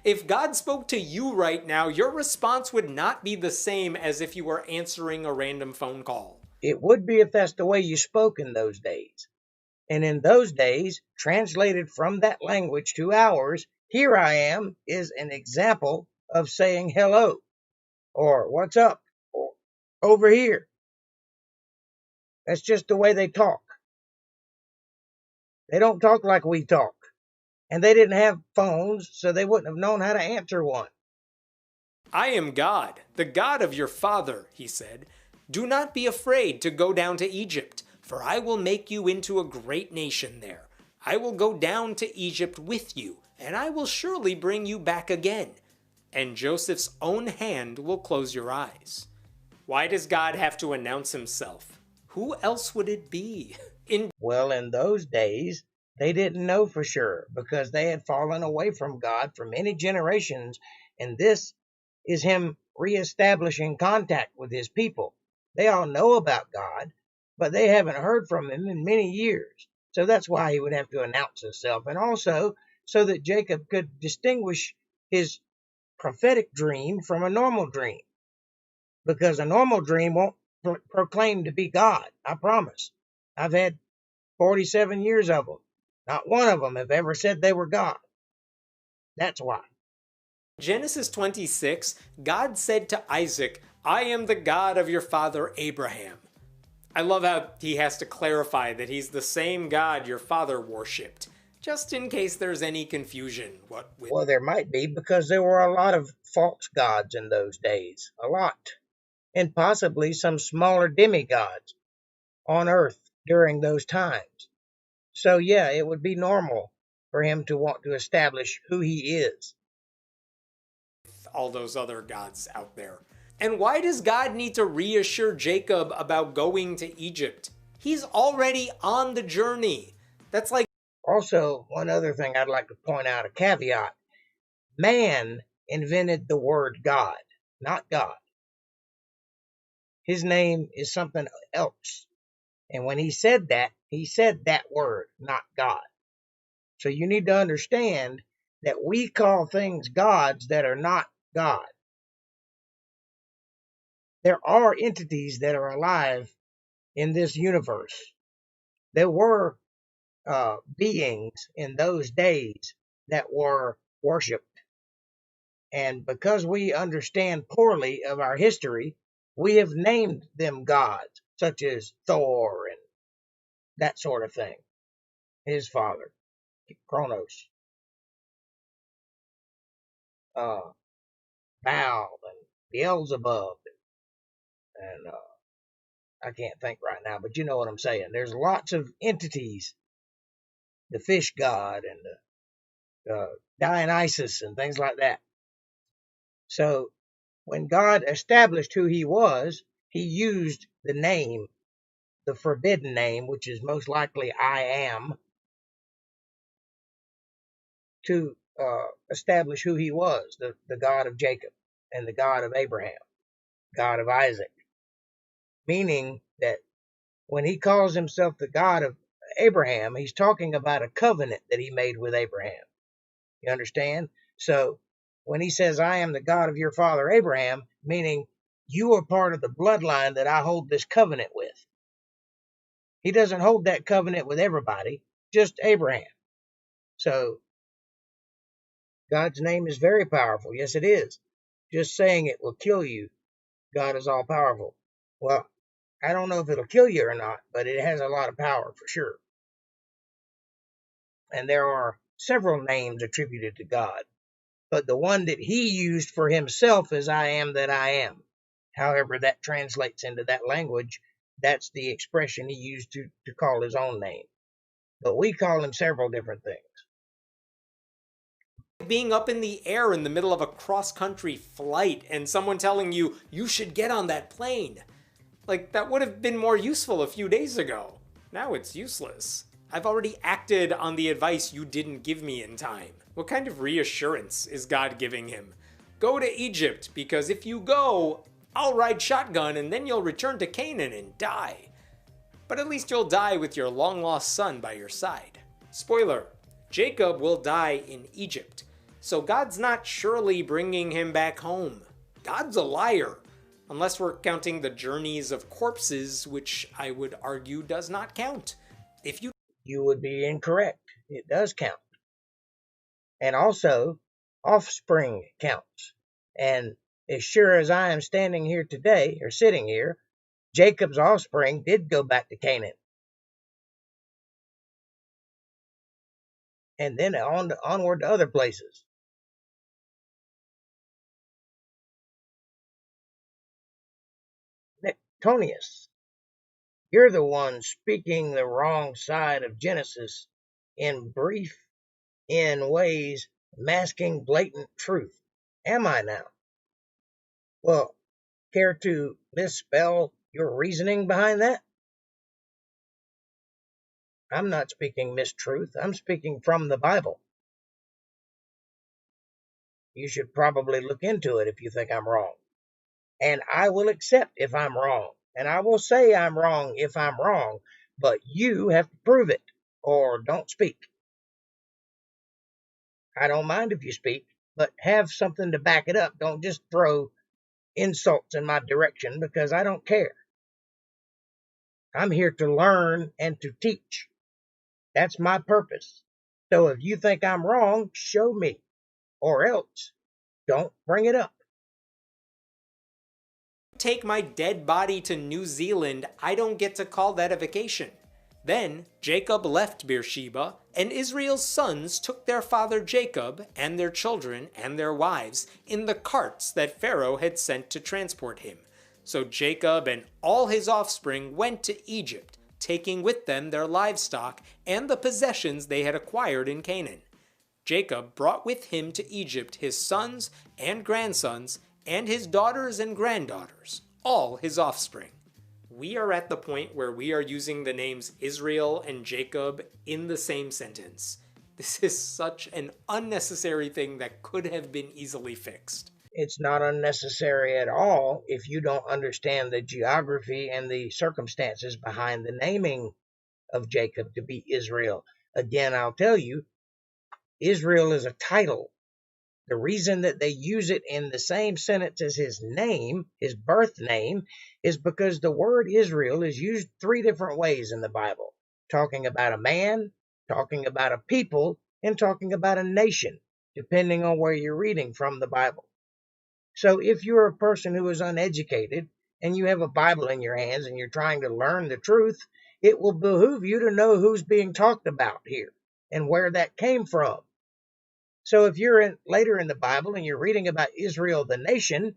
If God spoke to you right now, your response would not be the same as if you were answering a random phone call. It would be if that's the way you spoke in those days. And in those days, translated from that language to ours, "here I am" is an example of saying hello, or what's up, or over here. That's just the way they talk. They don't talk like we talk. And they didn't have phones, so they wouldn't have known how to answer one. "I am God, the God of your father," he said. "Do not be afraid to go down to Egypt, for I will make you into a great nation there. I will go down to Egypt with you, and I will surely bring you back again, and Joseph's own hand will close your eyes. Why does God have to announce himself? Who else would it be? Well, in those days, they didn't know for sure because they had fallen away from God for many generations, and this is him reestablishing contact with his people. They all know about God, but they haven't heard from him in many years. So that's why he would have to announce himself, and also so that Jacob could distinguish his prophetic dream from a normal dream, because a normal dream won't proclaim to be God. I promise. I've had 47 years of them. Not one of them have ever said they were God. That's why. Genesis 26, God said to Isaac, I am the God of your father Abraham. I love how he has to clarify that he's the same God your father worshipped, just in case there's any confusion. Well, there might be, because there were a lot of false gods in those days. A lot. And possibly some smaller demigods on earth during those times. So, yeah, it would be normal for him to want to establish who he is. All those other gods out there. And why does God need to reassure Jacob about going to Egypt? He's already on the journey. That's like... Also, one other thing I'd like to point out, a caveat. Man invented the word God, not God. His name is something else. And when he said that word, not God. So you need to understand that we call things gods that are not God. There are entities that are alive in this universe. There were beings in those days that were worshipped. And because we understand poorly of our history, we have named them gods, such as Thor and that sort of thing. His father, Kronos, Baal, and Beelzebub, and I can't think right now, but you know what I'm saying. There's lots of entities, the fish god and the Dionysus and things like that. So when God established who he was, he used the name, the forbidden name, which is most likely I am, to establish who he was, the God of Jacob and the God of Abraham, God of Isaac. Meaning that when he calls himself the God of Abraham, he's talking about a covenant that he made with Abraham. You understand? So when he says, I am the God of your father Abraham, meaning you are part of the bloodline that I hold this covenant with. He doesn't hold that covenant with everybody, just Abraham. So God's name is very powerful. Yes, it is. Just saying it will kill you. God is all powerful. Well, I don't know if it'll kill you or not, but it has a lot of power for sure. And there are several names attributed to God, but the one that he used for himself is I am that I am. However that translates into that language, that's the expression he used to call his own name. But we call him several different things. Being up in the air in the middle of a cross-country flight and someone telling you, you should get on that plane. Like, that would have been more useful a few days ago. Now it's useless. I've already acted on the advice you didn't give me in time. What kind of reassurance is God giving him? Go to Egypt, because if you go, I'll ride shotgun and then you'll return to Canaan and die. But at least you'll die with your long-lost son by your side. Spoiler, Jacob will die in Egypt. So God's not surely bringing him back home. God's a liar. Unless we're counting the journeys of corpses, which I would argue does not count. You would be incorrect. It does count. And also, offspring counts. And as sure as I am standing here today, or sitting here, Jacob's offspring did go back to Canaan. And then onward to other places. Nectonius, you're the one speaking the wrong side of Genesis in brief in ways masking blatant truth. Am I now? Well, care to misspell your reasoning behind that? I'm not speaking mistruth. I'm speaking from the Bible. You should probably look into it if you think I'm wrong. And I will accept if I'm wrong. And I will say I'm wrong if I'm wrong. But you have to prove it or don't speak. I don't mind if you speak, but have something to back it up. Don't just throw insults in my direction because I don't care. I'm here to learn and to teach. That's my purpose. So if you think I'm wrong, show me, or else don't bring it up. Take my dead body to New Zealand, I don't get to call that a vacation. Then Jacob left Beersheba, and Israel's sons took their father Jacob and their children and their wives in the carts that Pharaoh had sent to transport him. So Jacob and all his offspring went to Egypt, taking with them their livestock and the possessions they had acquired in Canaan. Jacob brought with him to Egypt his sons and grandsons and his daughters and granddaughters, all his offspring. We are at the point where we are using the names Israel and Jacob in the same sentence. This is such an unnecessary thing that could have been easily fixed. It's not unnecessary at all if you don't understand the geography and the circumstances behind the naming of Jacob to be Israel. Again, I'll tell you, Israel is a title. The reason that they use it in the same sentence as his name, his birth name, is because the word Israel is used 3 different ways in the Bible. Talking about a man, talking about a people, and talking about a nation, depending on where you're reading from the Bible. So if you're a person who is uneducated and you have a Bible in your hands and you're trying to learn the truth, it will behoove you to know who's being talked about here and where that came from. So if you're later in the Bible and you're reading about Israel, the nation,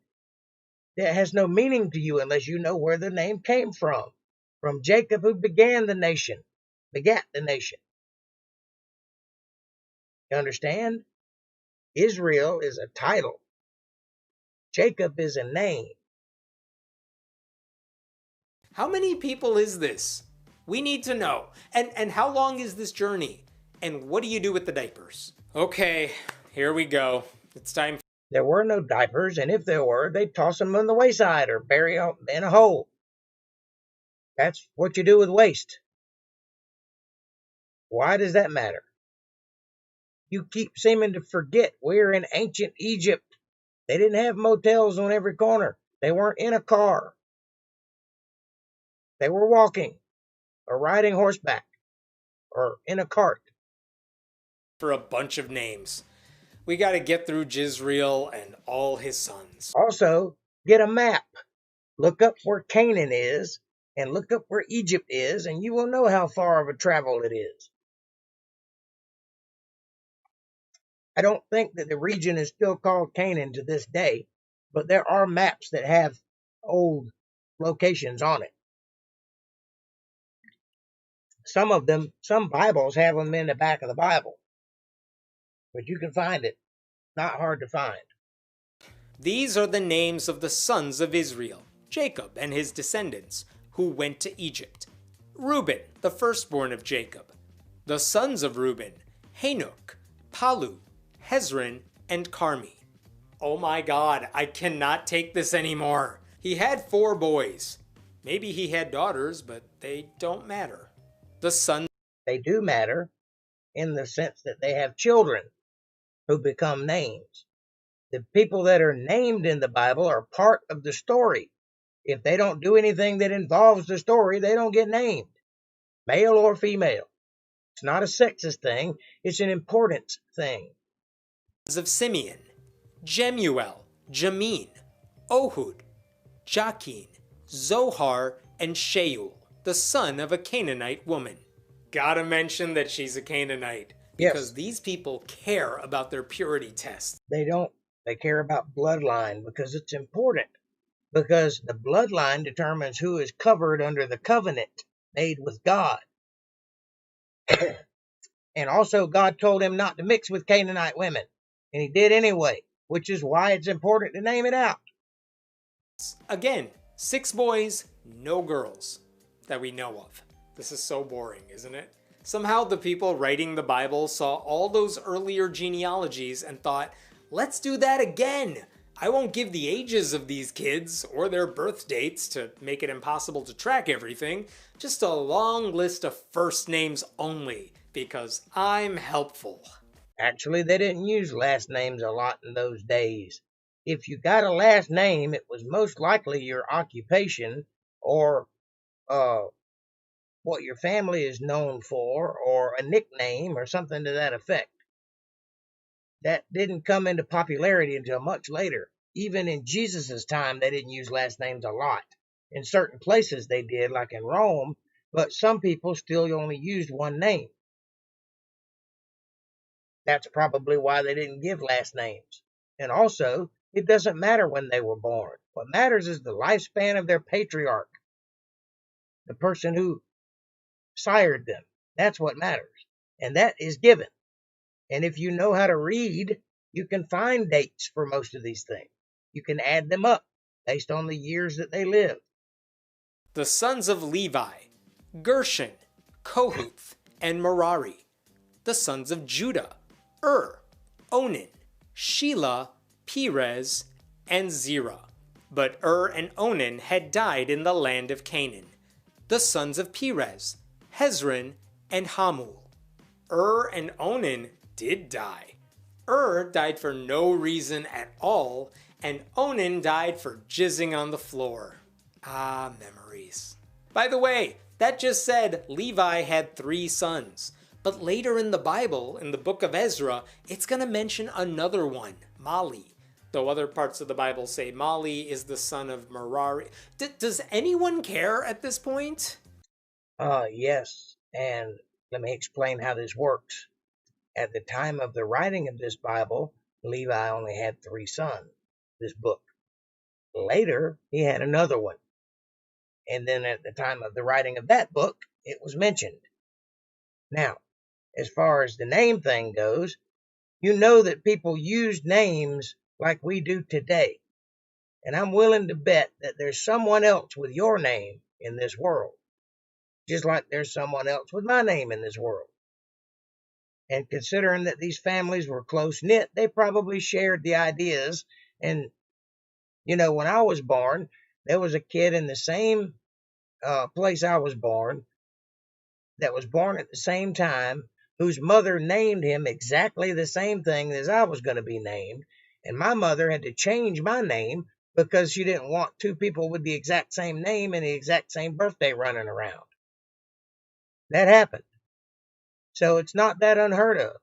that has no meaning to you unless you know where the name came from Jacob, who began the nation, begat the nation. You understand? Israel is a title. Jacob is a name. How many people is this? We need to know. And how long is this journey? And what do you do with the diapers? Okay, here we go. It's time. There were no diapers, and if there were, they'd toss them on the wayside or bury them in a hole. That's what you do with waste. Why does that matter? You keep seeming to forget we're in ancient Egypt. They didn't have motels on every corner. They weren't in a car. They were walking or riding horseback or in a cart. For a bunch of names. We got to get through Jezreel and all his sons. Also, get a map. Look up where Canaan is and look up where Egypt is, and you will know how far of a travel it is. I don't think that the region is still called Canaan to this day, but there are maps that have old locations on it. Some of them, some Bibles have them in the back of the Bible, but you can find it. Not hard to find. These are the names of the sons of Israel, Jacob and his descendants, who went to Egypt. Reuben, the firstborn of Jacob. The sons of Reuben, Hanok, Palu, Hezron, and Carmi. Oh my God, I cannot take this anymore. He had 4 boys. Maybe he had daughters, but they don't matter. The sons. They do matter in the sense that they have children who become names. The people that are named in the Bible are part of the story. If they don't do anything that involves the story, they don't get named, male or female. It's not a sexist thing. It's an importance thing. Of Simeon, Jemuel, Jamin, Ohud, Jachin, Zohar, and Sheol, the son of a Canaanite woman. Gotta mention that she's a Canaanite, because these people care about their purity test. They don't. They care about bloodline because it's important. Because the bloodline determines who is covered under the covenant made with God. And also God told him not to mix with Canaanite women. And he did anyway, which is why it's important to name it out. Again, 6 boys, no girls that we know of. This is so boring, isn't it? Somehow the people writing the Bible saw all those earlier genealogies and thought, let's do that again. I won't give the ages of these kids or their birth dates to make it impossible to track everything. Just a long list of first names only, because I'm helpful. Actually, they didn't use last names a lot in those days. If you got a last name, it was most likely your occupation or what your family is known for, or a nickname or something to that effect. That didn't come into popularity until much later. Even in Jesus' time, they didn't use last names a lot. In certain places they did, like in Rome, but some people still only used one name. That's probably why they didn't give last names. And also, it doesn't matter when they were born. What matters is the lifespan of their patriarch, the person who sired them. That's what matters. And that is given. And if you know how to read, you can find dates for most of these things. You can add them up based on the years that they lived. The sons of Levi, Gershon, Kohath, and Merari. The sons of Judah, Onan, Shelah, Perez, and Zerah. But and Onan had died in the land of Canaan. The sons of Perez, Hezron, and Hamul. And Onan did die. Died for no reason at all, and Onan died for jizzing on the floor. Ah, memories. By the way, that just said Levi had 3 sons. But later in the Bible, in the book of Ezra, it's going to mention another one, Mali. Though other parts of the Bible say Mali is the son of Merari. Does anyone care at this point? Yes, and let me explain how this works. At the time of the writing of this Bible, Levi only had 3 sons, this book. Later, he had another one. And then at the time of the writing of that book, it was mentioned. Now, as far as the name thing goes, you know that people used names like we do today. And I'm willing to bet that there's someone else with your name in this world, just like there's someone else with my name in this world. And considering that these families were close-knit, they probably shared the ideas. And, when I was born, there was a kid in the same place I was born that was born at the same time, whose mother named him exactly the same thing as I was going to be named. And my mother had to change my name because she didn't want 2 people with the exact same name and the exact same birthday running around. That happened. So it's not that unheard of.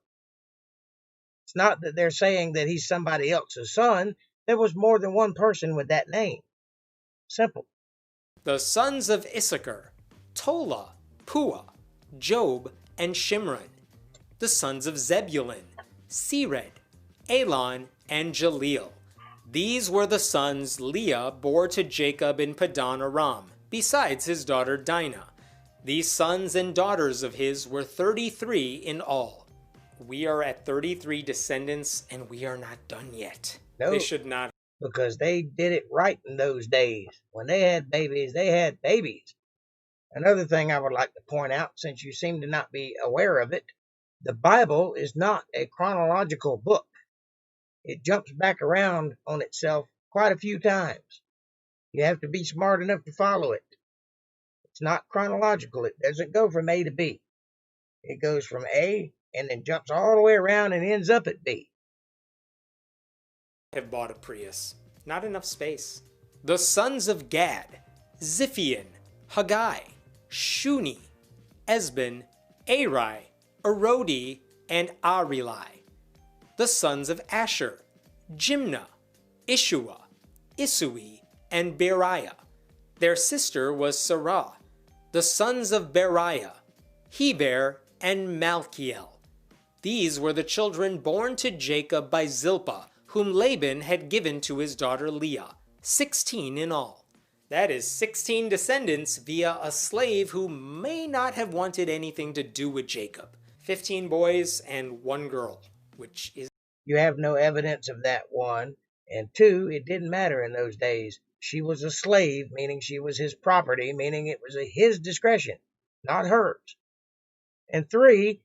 It's not that they're saying that he's somebody else's son. There was more than one person with that name. Simple. The sons of Issachar, Tola, Puah, Job, and Shimron. The sons of Zebulun, Sered, Elon, and Jaleel. These were the sons Leah bore to Jacob in Paddan Aram, besides his daughter Dinah. These sons and daughters of his were 33 in all. We are at 33 descendants, and we are not done yet. No, they should not. Because they did it right in those days. When they had babies, they had babies. Another thing I would like to point out, since you seem to not be aware of it, the Bible is not a chronological book. It jumps back around on itself quite a few times. You have to be smart enough to follow it. It's not chronological. It doesn't go from A to B. It goes from A and then jumps all the way around and ends up at B. Have bought a Prius. Not enough space. The sons of Gad, Ziphion, Haggai, Shuni, Esbon, Ari, Arodi, and Arilai. The sons of Asher, Jimnah, Ishua, Isui, and Beriah. Their sister was Sarah. The sons of Beriah, Heber, and Malkiel. These were the children born to Jacob by Zilpah, whom Laban had given to his daughter Leah, 16 in all. That is 16 descendants via a slave who may not have wanted anything to do with Jacob. 15 boys and 1 girl, which is... You have no evidence of that, one. And two, it didn't matter in those days. She was a slave, meaning she was his property, meaning it was his discretion, not hers. And three,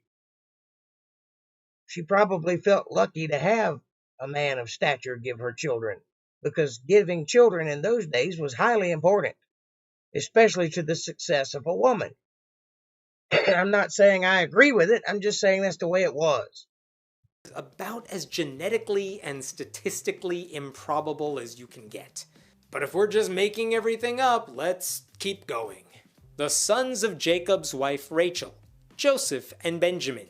she probably felt lucky to have a man of stature give her children, because giving children in those days was highly important, especially to the success of a woman. I'm not saying I agree with it, I'm just saying that's the way it was. About as genetically and statistically improbable as you can get. But if we're just making everything up, let's keep going. The sons of Jacob's wife Rachel, Joseph and Benjamin.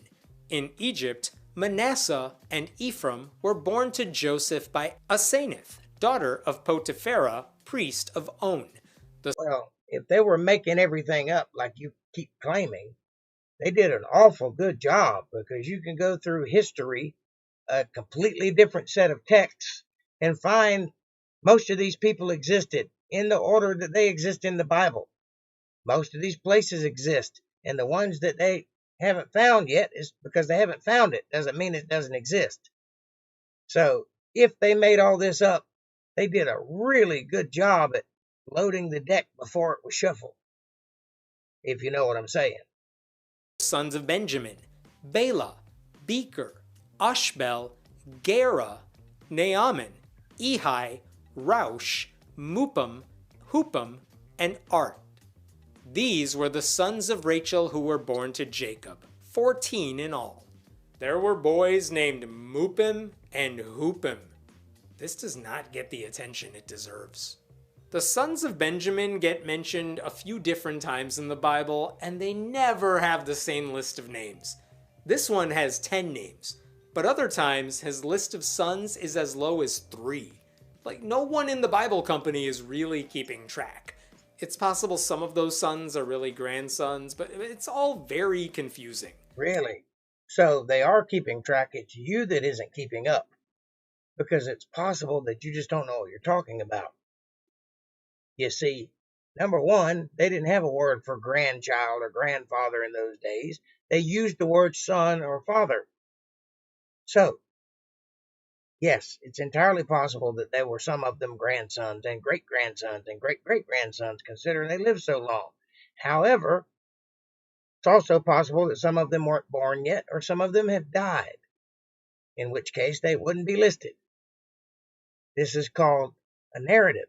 In Egypt, Manasseh and Ephraim were born to Joseph by Asenath, daughter of Potipharah, priest of On. Well, if they were making everything up like you keep claiming, they did an awful good job, because you can go through history, a completely different set of texts, and find most of these people existed in the order that they exist in the Bible. Most of these places exist, and the ones that they haven't found yet is because they haven't found it. Doesn't mean it doesn't exist. So if they made all this up, they did a really good job at loading the deck before it was shuffled, if you know what I'm saying. Sons of Benjamin, Bela, Becher, Ashbel, Gera, Naaman, Ehi, Raush, Mupam, Hupam, and Art. These were the sons of Rachel who were born to Jacob, 14 in all. There were boys named Mupim and Hupim. This does not get the attention it deserves. The sons of Benjamin get mentioned a few different times in the Bible, and they never have the same list of names. This one has 10 names, but other times his list of sons is as low as 3. Like, no one in the Bible company is really keeping track. It's possible some of those sons are really grandsons, but it's all very confusing. Really? So they are keeping track, it's you that isn't keeping up. Because it's possible that you just don't know what you're talking about. You see, number one, they didn't have a word for grandchild or grandfather in those days. They used the word son or father. So, yes, it's entirely possible that there were some of them grandsons and great-grandsons and great-great-grandsons, considering they lived so long. However, it's also possible that some of them weren't born yet, or some of them have died, in which case they wouldn't be listed. This is called a narrative.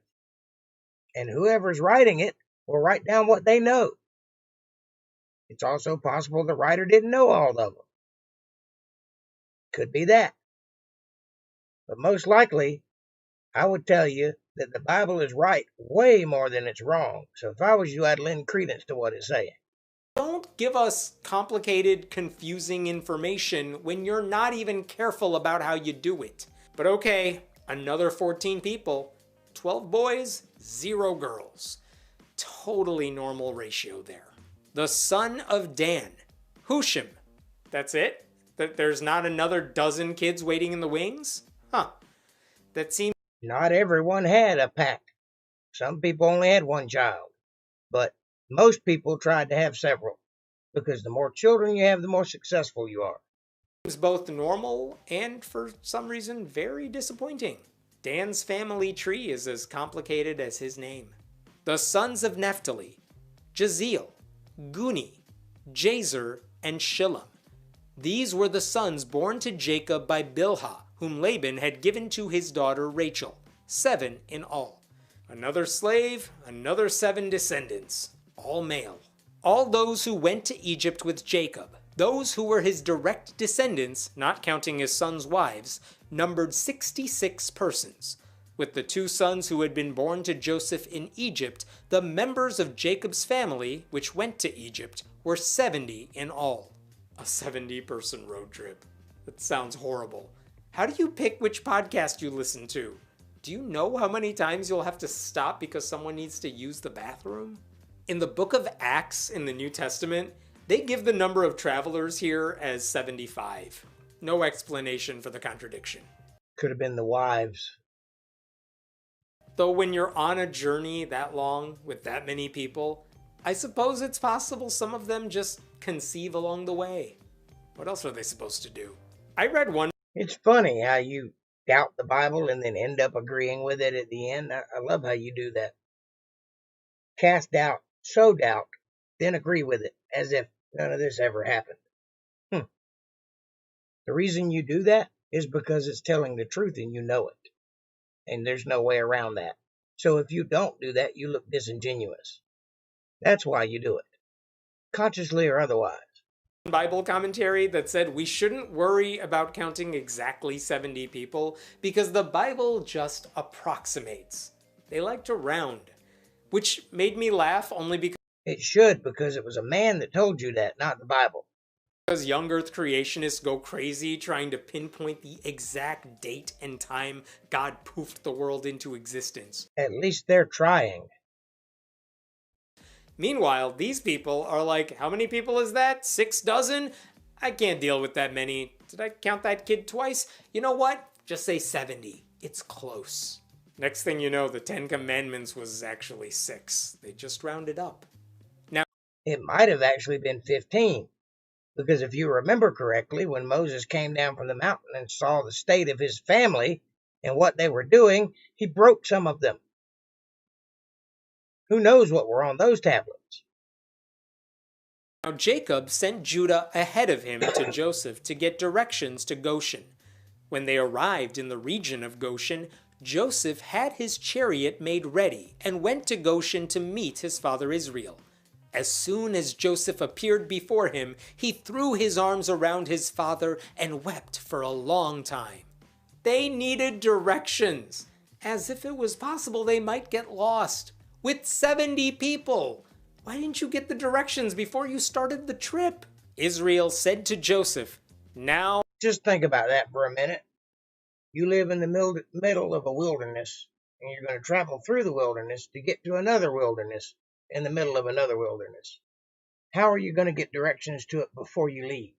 And whoever's writing it will write down what they know. It's also possible the writer didn't know all of them. Could be that. But most likely, I would tell you that the Bible is right way more than it's wrong. So if I was you, I'd lend credence to what it's saying. Don't give us complicated, confusing information when you're not even careful about how you do it. But okay, another 14 people, 12 boys, 0 girls. Totally normal ratio there. The son of Dan, Hushim. That's it? There's not another dozen kids waiting in the wings? Huh. That seems... Not everyone had a pack. Some people only had one child. But most people tried to have several. Because the more children you have, the more successful you are. Seems both normal and, for some reason, very disappointing. Dan's family tree is as complicated as his name. The sons of Naphtali, Jaziel, Guni, Jazer, and Shillam. These were the sons born to Jacob by Bilhah, whom Laban had given to his daughter Rachel, 7 in all. Another slave, another 7 descendants, all male. All those who went to Egypt with Jacob, those who were his direct descendants, not counting his sons' wives, numbered 66 persons. With the 2 sons who had been born to Joseph in Egypt, the members of Jacob's family, which went to Egypt, were 70 in all. A 70-person road trip. That sounds horrible. How do you pick which podcast you listen to? Do you know how many times you'll have to stop because someone needs to use the bathroom? In the book of Acts in the New Testament, they give the number of travelers here as 75. No explanation for the contradiction. Could have been the wives. Though when you're on a journey that long with that many people, I suppose it's possible some of them just conceive along the way. What else are they supposed to do? I read one. It's funny how you doubt the Bible and then end up agreeing with it at the end. I love how you do that. Cast doubt, sow doubt, then agree with it, as if none of this ever happened. The reason you do that is because it's telling the truth and you know it. And there's no way around that. So if you don't do that, you look disingenuous. That's why you do it, consciously or otherwise. Bible commentary that said we shouldn't worry about counting exactly 70 people because the Bible just approximates. They like to round, which made me laugh only because It should, because it was a man that told you that, not the Bible. young earth creationists go crazy trying to pinpoint the exact date and time God poofed the world into existence. At least they're trying. Meanwhile, these people are like, how many people is that? 6 dozen? I can't deal with that many. Did I count that kid twice? You know what? Just say 70. It's close. Next thing you know, the 10 Commandments was actually 6. They just rounded up. Now, It might have actually been 15. Because if you remember correctly, when Moses came down from the mountain and saw the state of his family and what they were doing, he broke some of them. Who knows what were on those tablets? Now Jacob sent Judah ahead of him to Joseph to get directions to Goshen. When they arrived in the region of Goshen, Joseph had his chariot made ready and went to Goshen to meet his father Israel. As soon as Joseph appeared before him, he threw his arms around his father and wept for a long time. They needed directions, as if it was possible they might get lost. With 70 people! Why didn't you get the directions before you started the trip? Israel said to Joseph, now... Just think about that for a minute. You live in the middle of a wilderness, and you're going to travel through the wilderness to get to another wilderness in the middle of another wilderness. How are you going to get directions to it before you leave?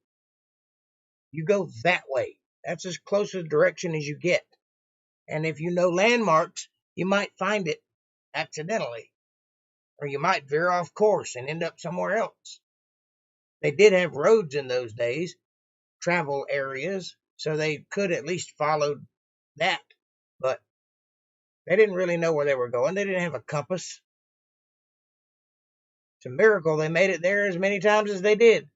You go that way. That's as close a direction as you get. And if you know landmarks, you might find it accidentally, or you might veer off course and end up somewhere else. They did have roads in those days, travel areas, so they could at least follow that, but they didn't really know where they were going. They didn't have a compass. It's a miracle they made it there as many times as they did.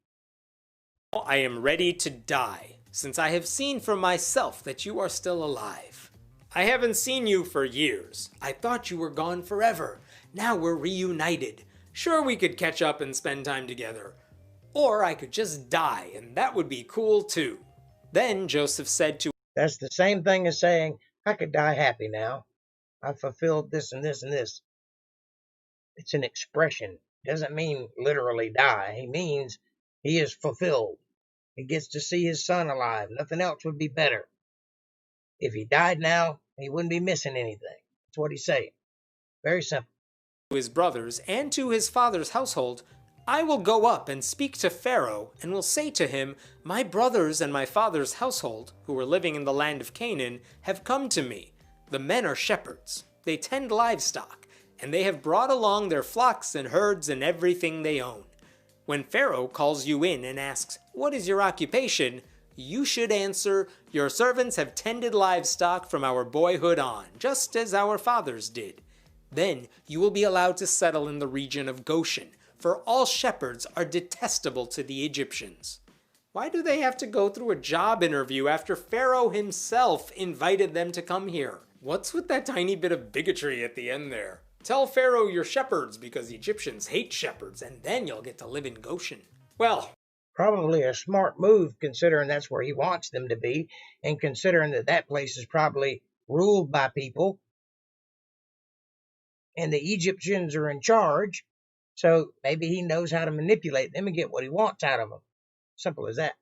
I am ready to die, since I have seen for myself that you are still alive. I haven't seen you for years. I thought you were gone forever. Now we're reunited. Sure, we could catch up and spend time together. Or I could just die, and that would be cool too. Then Joseph said to... That's the same thing as saying, I could die happy now. I've fulfilled this and this and this. It's an expression. It doesn't mean literally die. He means he is fulfilled. He gets to see his son alive. Nothing else would be better. If he died now, he wouldn't be missing anything. That's what he's saying. Very simple. To his brothers and to his father's household, I will go up and speak to Pharaoh, and will say to him, my brothers and my father's household, who were living in the land of Canaan, have come to me. The men are shepherds. They tend livestock, and they have brought along their flocks and herds and everything they own. When Pharaoh calls you in and asks, what is your occupation? You should answer, your servants have tended livestock from our boyhood on, just as our fathers did. Then you will be allowed to settle in the region of Goshen, for all shepherds are detestable to the Egyptians. Why do they have to go through a job interview after Pharaoh himself invited them to come here? What's with that tiny bit of bigotry at the end there? Tell Pharaoh you're shepherds because Egyptians hate shepherds, and then you'll get to live in Goshen. Well, probably a smart move, considering that's where he wants them to be, and considering that that place is probably ruled by people, and the Egyptians are in charge, so maybe he knows how to manipulate them and get what he wants out of them. Simple as that.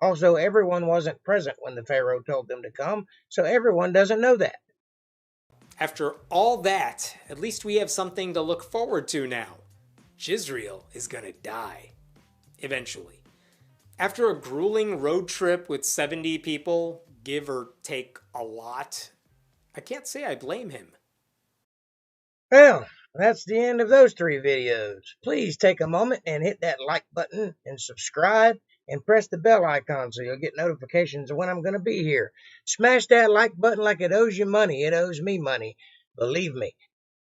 Also, everyone wasn't present when the Pharaoh told them to come, so everyone doesn't know that. After all that, at least we have something to look forward to now. Jezreel is gonna die. Eventually. After a grueling road trip with 70 people, give or take a lot, I can't say I blame him. Well, that's the end of those 3 videos. Please take a moment and hit that like button and subscribe and press the bell icon so you'll get notifications of when I'm going to be here. Smash that like button like it owes you money. It owes me money. Believe me.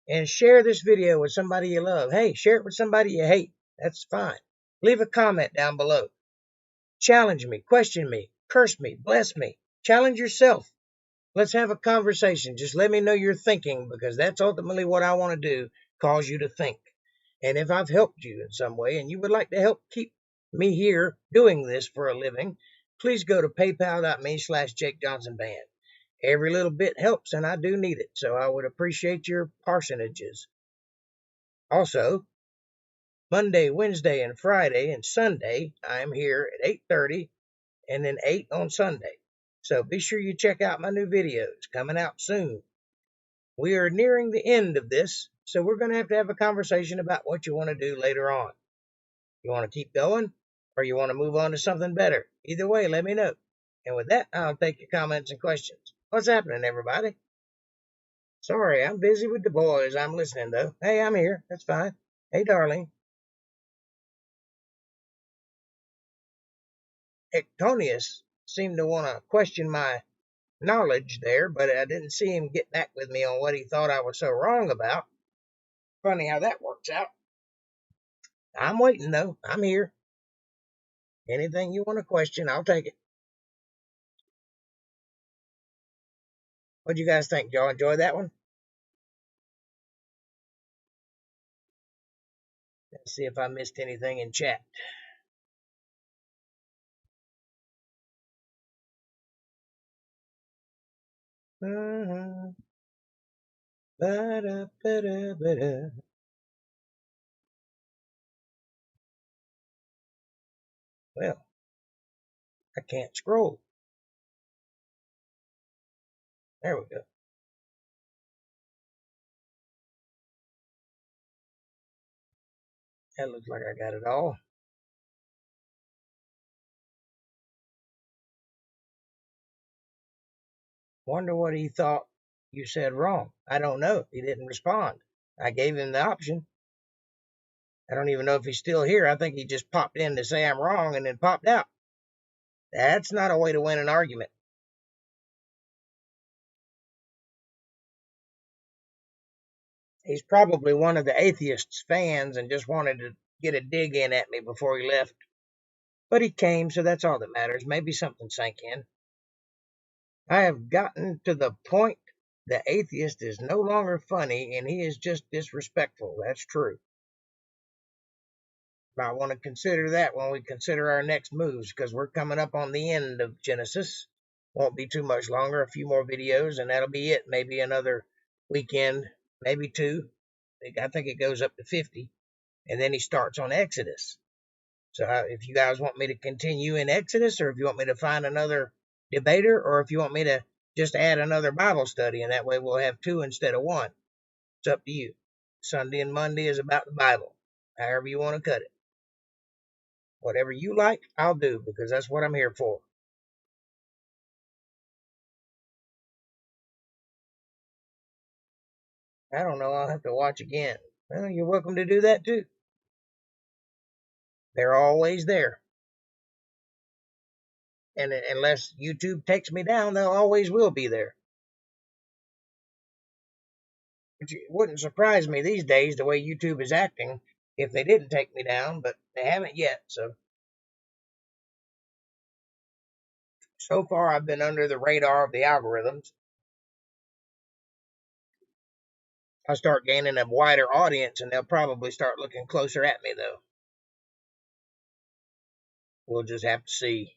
And share this video with somebody you love. Hey, share it with somebody you hate. That's fine. Leave a comment down below. Challenge me, question me, curse me, bless me. Challenge yourself. Let's have a conversation. Just let me know you're thinking, because that's ultimately what I want to do, cause you to think. And if I've helped you in some way and you would like to help keep me here doing this for a living, please go to paypal.me/JakeJohnsonBand. Every little bit helps, and I do need it, so I would appreciate your parsonages. Also, Monday, Wednesday, and Friday and Sunday, I'm here at 8:30 and then 8 on Sunday. So be sure you check out my new videos coming out soon. We are nearing the end of this, so we're going to have a conversation about what you want to do later on. You want to keep going, or you want to move on to something better? Either way, let me know. And with that, I'll take your comments and questions. What's happening, everybody? Sorry, I'm busy with the boys. I'm listening, though. Hey, I'm here. That's fine. Hey, darling. Ectonius seemed to want to question my knowledge there, but I didn't see him get back with me on what he thought I was so wrong about. Funny how that works out. I'm waiting, though. I'm here. Anything you want to question, I'll take it. What'd you guys think? Y'all enjoy that one? Let's see if I missed anything in chat. Ba-da-ba-da-ba-da. Well, I can't scroll. There we go. That looks like I got it all. Wonder what he thought you said wrong. I don't know. He didn't respond. I gave him the option. I don't even know if he's still here. I think he just popped in to say I'm wrong and then popped out. That's not a way to win an argument. He's probably one of the Atheist's fans and just wanted to get a dig in at me before he left. But he came, so that's all that matters. Maybe something sank in. I have gotten to the point the atheist is no longer funny and he is just disrespectful. That's true. Might want to consider that when we consider our next moves, because we're coming up on the end of Genesis. Won't be too much longer, a few more videos, and that'll be it. Maybe another weekend, maybe two. I think it goes up to 50, and then he starts on Exodus. So if you guys want me to continue in Exodus, or if you want me to find another debater, or if you want me to just add another Bible study, and that way we'll have two instead of one. It's up to you. Sunday and Monday is about the Bible, however you want to cut it. Whatever you like, I'll do, because that's what I'm here for. I don't know. I'll have to watch again. Well, you're welcome to do that too. They're always there. And unless YouTube takes me down, they'll always will be there. It wouldn't surprise me these days the way YouTube is acting if they didn't take me down, but they haven't yet. So far I've been under the radar of the algorithms. I'll start gaining a wider audience and they'll probably start looking closer at me, though. We'll just have to see.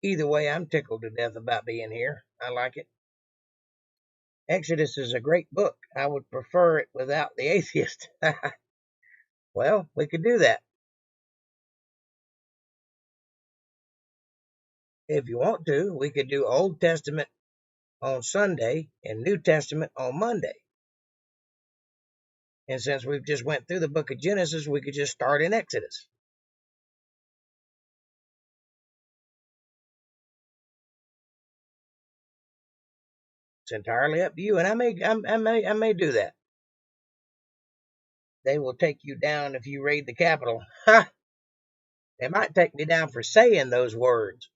Either way, I'm tickled to death about being here. I like it. Exodus is a great book. I would prefer it without the atheist. Well, we could do that. If you want to, we could do Old Testament on Sunday and New Testament on Monday. And since we've just went through the book of Genesis, we could just start in Exodus. It's entirely up to you, and I may do that. They will take you down if you raid the Capitol. Ha! They might take me down for saying those words.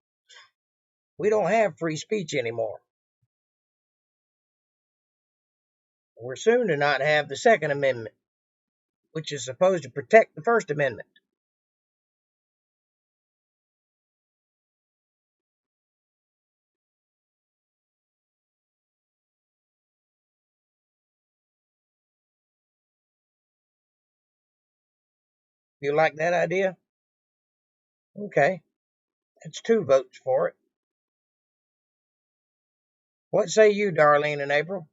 We don't have free speech anymore. We're soon to not have the Second Amendment, which is supposed to protect the First Amendment. You like that idea? Okay, that's 2 votes for it. What say you, Darlene and April?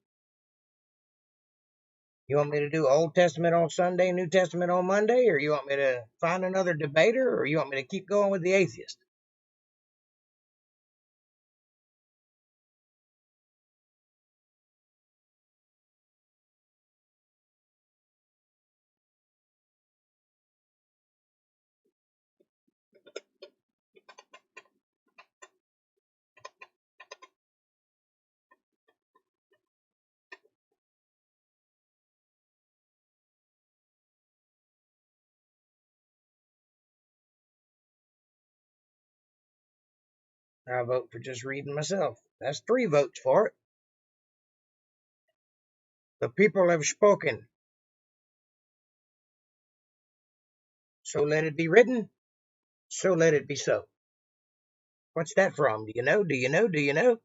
You want me to do Old Testament on Sunday, New Testament on Monday, or you want me to find another debater, or you want me to keep going with the atheist? I vote for just reading myself. That's 3 votes for it. The people have spoken. So let it be written. So let it be so. What's that from? Do you know? Do you know? Do you know?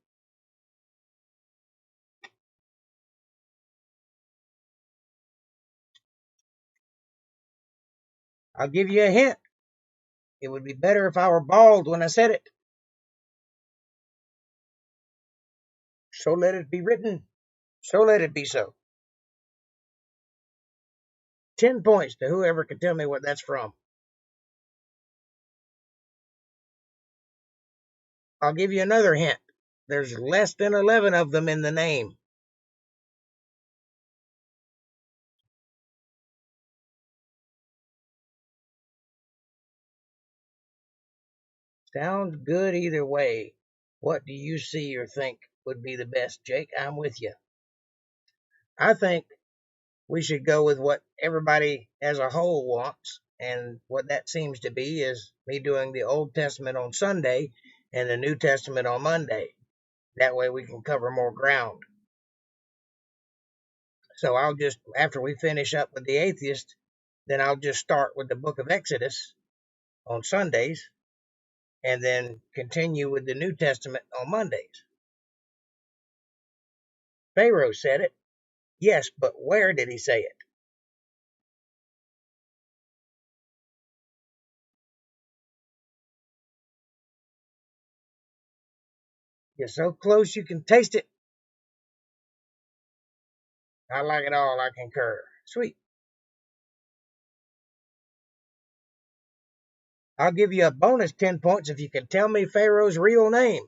I'll give you a hint. It would be better if I were bald when I said it. So let it be written. So let it be so. 10 points to whoever can tell me what that's from. I'll give you another hint. There's less than 11 of them in the name. Sounds good either way. What do you see or think would be the best, Jake? I'm with you. I think we should go with what everybody as a whole wants, and what that seems to be is me doing the Old Testament on Sunday and the New Testament on Monday. That way we can cover more ground. So I'll just, after we finish up with the atheist, then I'll just start with the book of Exodus on Sundays and then continue with the New Testament on Mondays. Pharaoh said it. Yes, but where did he say it? You're so close you can taste it. I like it all. I concur. Sweet. I'll give you a bonus 10 points if you can tell me Pharaoh's real name.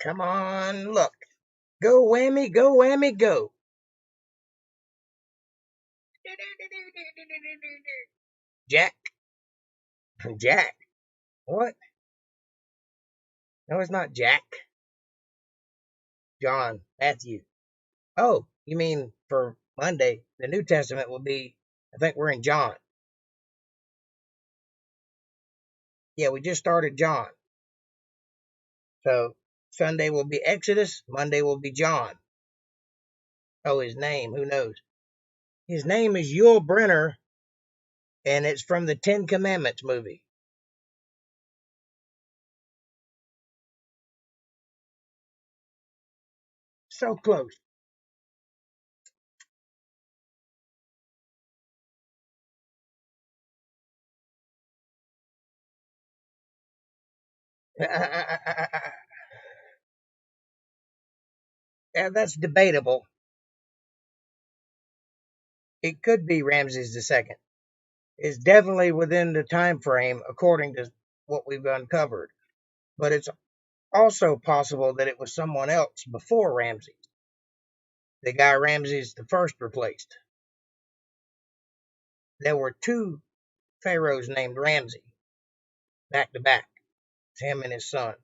Come on, look. Go whammy, go whammy, go. Jack. Jack. What? No, it's not Jack. John. Matthew. Oh, you mean for Monday, the New Testament will be, I think we're in John. Yeah, we just started John. So Sunday will be Exodus, Monday will be John. Oh, his name, who knows? His name is Yul Brynner, and it's from the 10 Commandments movie. So close. Yeah, that's debatable. It could be Ramses II. It's definitely within the time frame according to what we've uncovered. But it's also possible that it was someone else before Ramses. The guy Ramses the First replaced. There were 2 pharaohs named Ramsey, back to back. It's him and his son.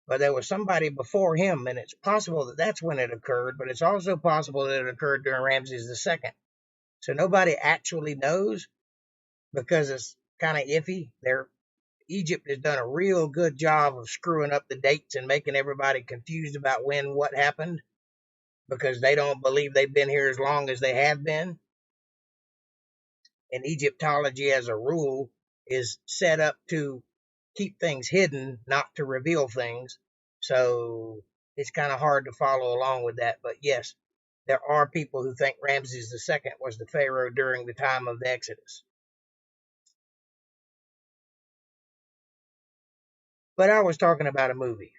but there was somebody before him, and it's possible that that's when it occurred, but it's also possible that it occurred during Ramses II. So nobody actually knows because it's kind of iffy. Egypt has done a real good job of screwing up the dates and making everybody confused about when what happened because they don't believe they've been here as long as they have been. And Egyptology, as a rule, is set up to keep things hidden, not to reveal things. So it's kind of hard to follow along with that. But yes, there are people who think Ramses II was the pharaoh during the time of the Exodus. But I was talking about a movie.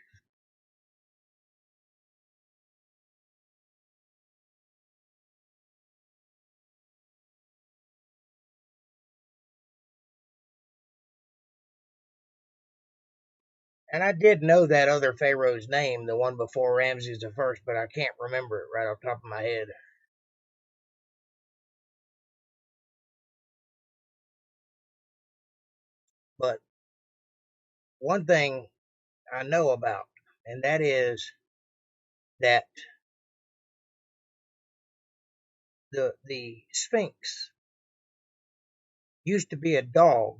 And I did know that other pharaoh's name, the one before Ramses I, but I can't remember it right off the top of my head. But one thing I know about, and that is that the Sphinx used to be a dog.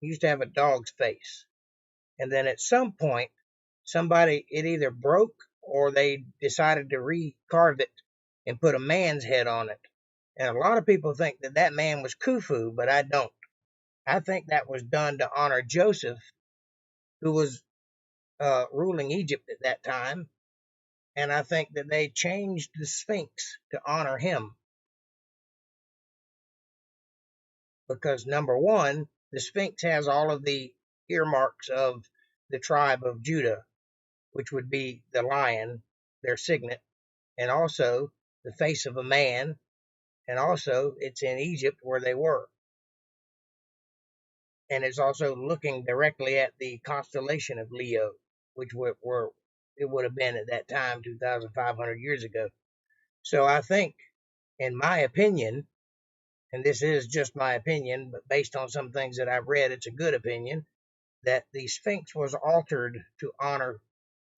It used to have a dog's face. And then at some point, it either broke or they decided to recarve it and put a man's head on it. And a lot of people think that that man was Khufu, but I don't. I think that was done to honor Joseph, who was ruling Egypt at that time. And I think that they changed the Sphinx to honor him because, number one, the Sphinx has all of the earmarks of the tribe of Judah, which would be the lion, their signet, and also the face of a man, and also it's in Egypt where they were. And it's also looking directly at the constellation of Leo, which it would have been at that time 2,500 years ago. So I think, in my opinion, and this is just my opinion, but based on some things that I've read, it's a good opinion, that the Sphinx was altered to honor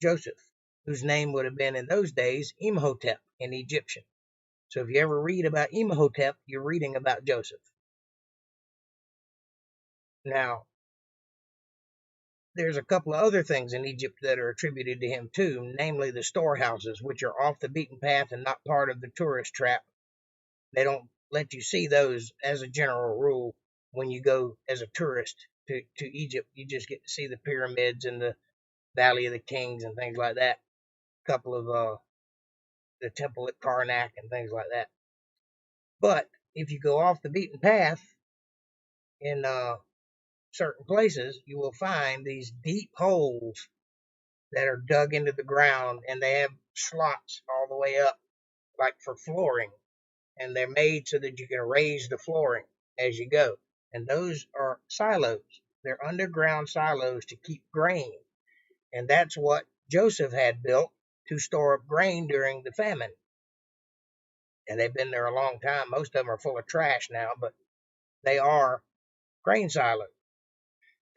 Joseph, whose name would have been in those days Imhotep in Egyptian. So if you ever read about Imhotep, you're reading about Joseph. Now, there's a couple of other things in Egypt that are attributed to him too, namely the storehouses, which are off the beaten path and not part of the tourist trap. They don't let you see those as a general rule when you go as a tourist to Egypt. You just get to see the pyramids and the Valley of the Kings and things like that. A couple of the temple at Karnak and things like that. But if you go off the beaten path in certain places, you will find these deep holes that are dug into the ground and they have slots all the way up, like for flooring. And they're made so that you can raise the flooring as you go. And those are silos. They're underground silos to keep grain. And that's what Joseph had built to store up grain during the famine. And they've been there a long time. Most of them are full of trash now, but they are grain silos.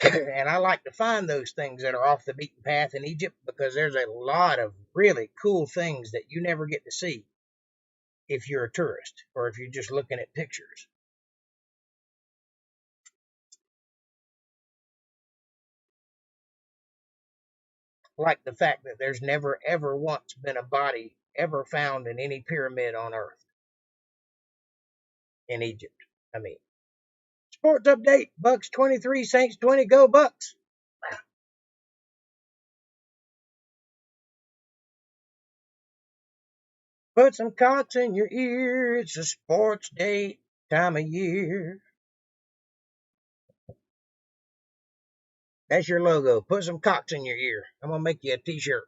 And I like to find those things that are off the beaten path in Egypt because there's a lot of really cool things that you never get to see if you're a tourist or if you're just looking at pictures. Like the fact that there's never ever once been a body ever found in any pyramid on Earth in Egypt. I mean, sports update: Bucks 23, Saints 20. Go Bucks! Put some cocks in your ear. It's a sports day time of year. That's your logo. Put some cocks in your ear. I'm gonna make you a t-shirt.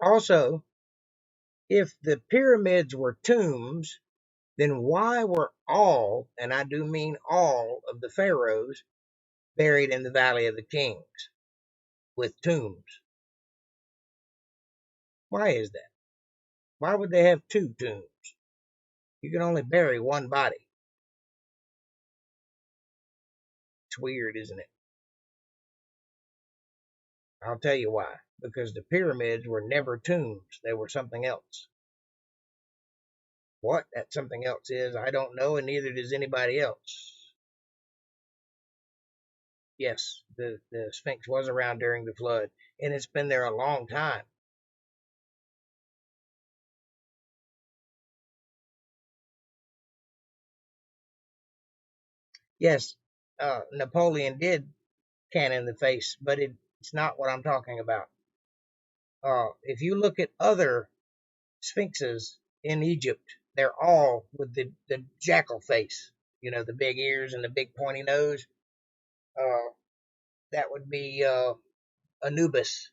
Also, if the pyramids were tombs, then why were all, and I do mean all, of the pharaohs buried in the Valley of the Kings with tombs? Why is that? Why would they have two tombs? You can only bury one body. It's weird, isn't it? I'll tell you why. Because the pyramids were never tombs. They were something else. What that something else is, I don't know, and neither does anybody else. Yes, the Sphinx was around during the flood, and it's been there a long time. Yes, Napoleon did cannon the face, but it's not what I'm talking about. If you look at other sphinxes in Egypt, they're all with the jackal face. You know, the big ears and the big pointy nose. That would be Anubis.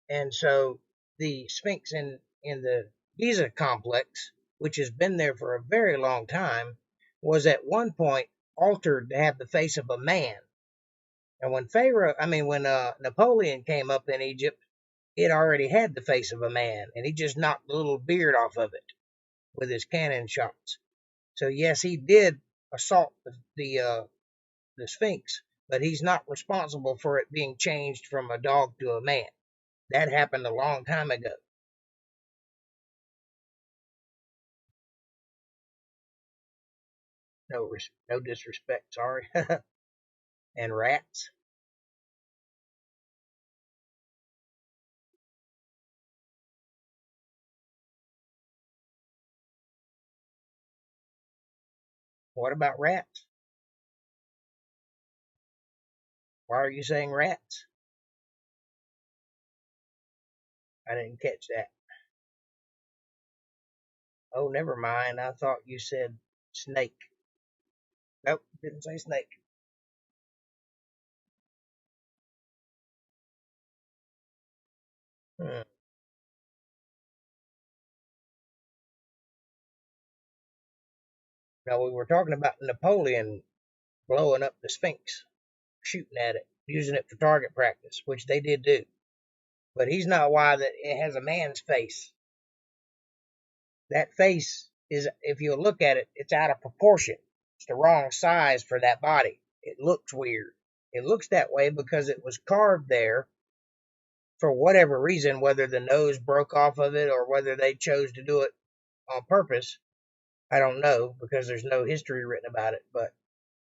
And so the Sphinx in the Giza complex, which has been there for a very long time, was at one point altered to have the face of a man. And when Napoleon came up in Egypt, it already had the face of a man, and he just knocked the little beard off of it with his cannon shots. So yes, he did assault the Sphinx, but he's not responsible for it being changed from a dog to a man. That happened a long time ago. No disrespect, sorry. And rats. What about rats? Why are you saying rats? I didn't catch that. Oh, never mind. I thought you said snake. Nope, didn't say snake. Hmm. Now, we were talking about Napoleon blowing up the Sphinx, shooting at it, using it for target practice, which they did do. But he's not why that it has a man's face. That face is, if you look at it, it's out of proportion. It's the wrong size for that body. It looks weird. It looks that way because it was carved there for whatever reason, whether the nose broke off of it or whether they chose to do it on purpose. I don't know because there's no history written about it, but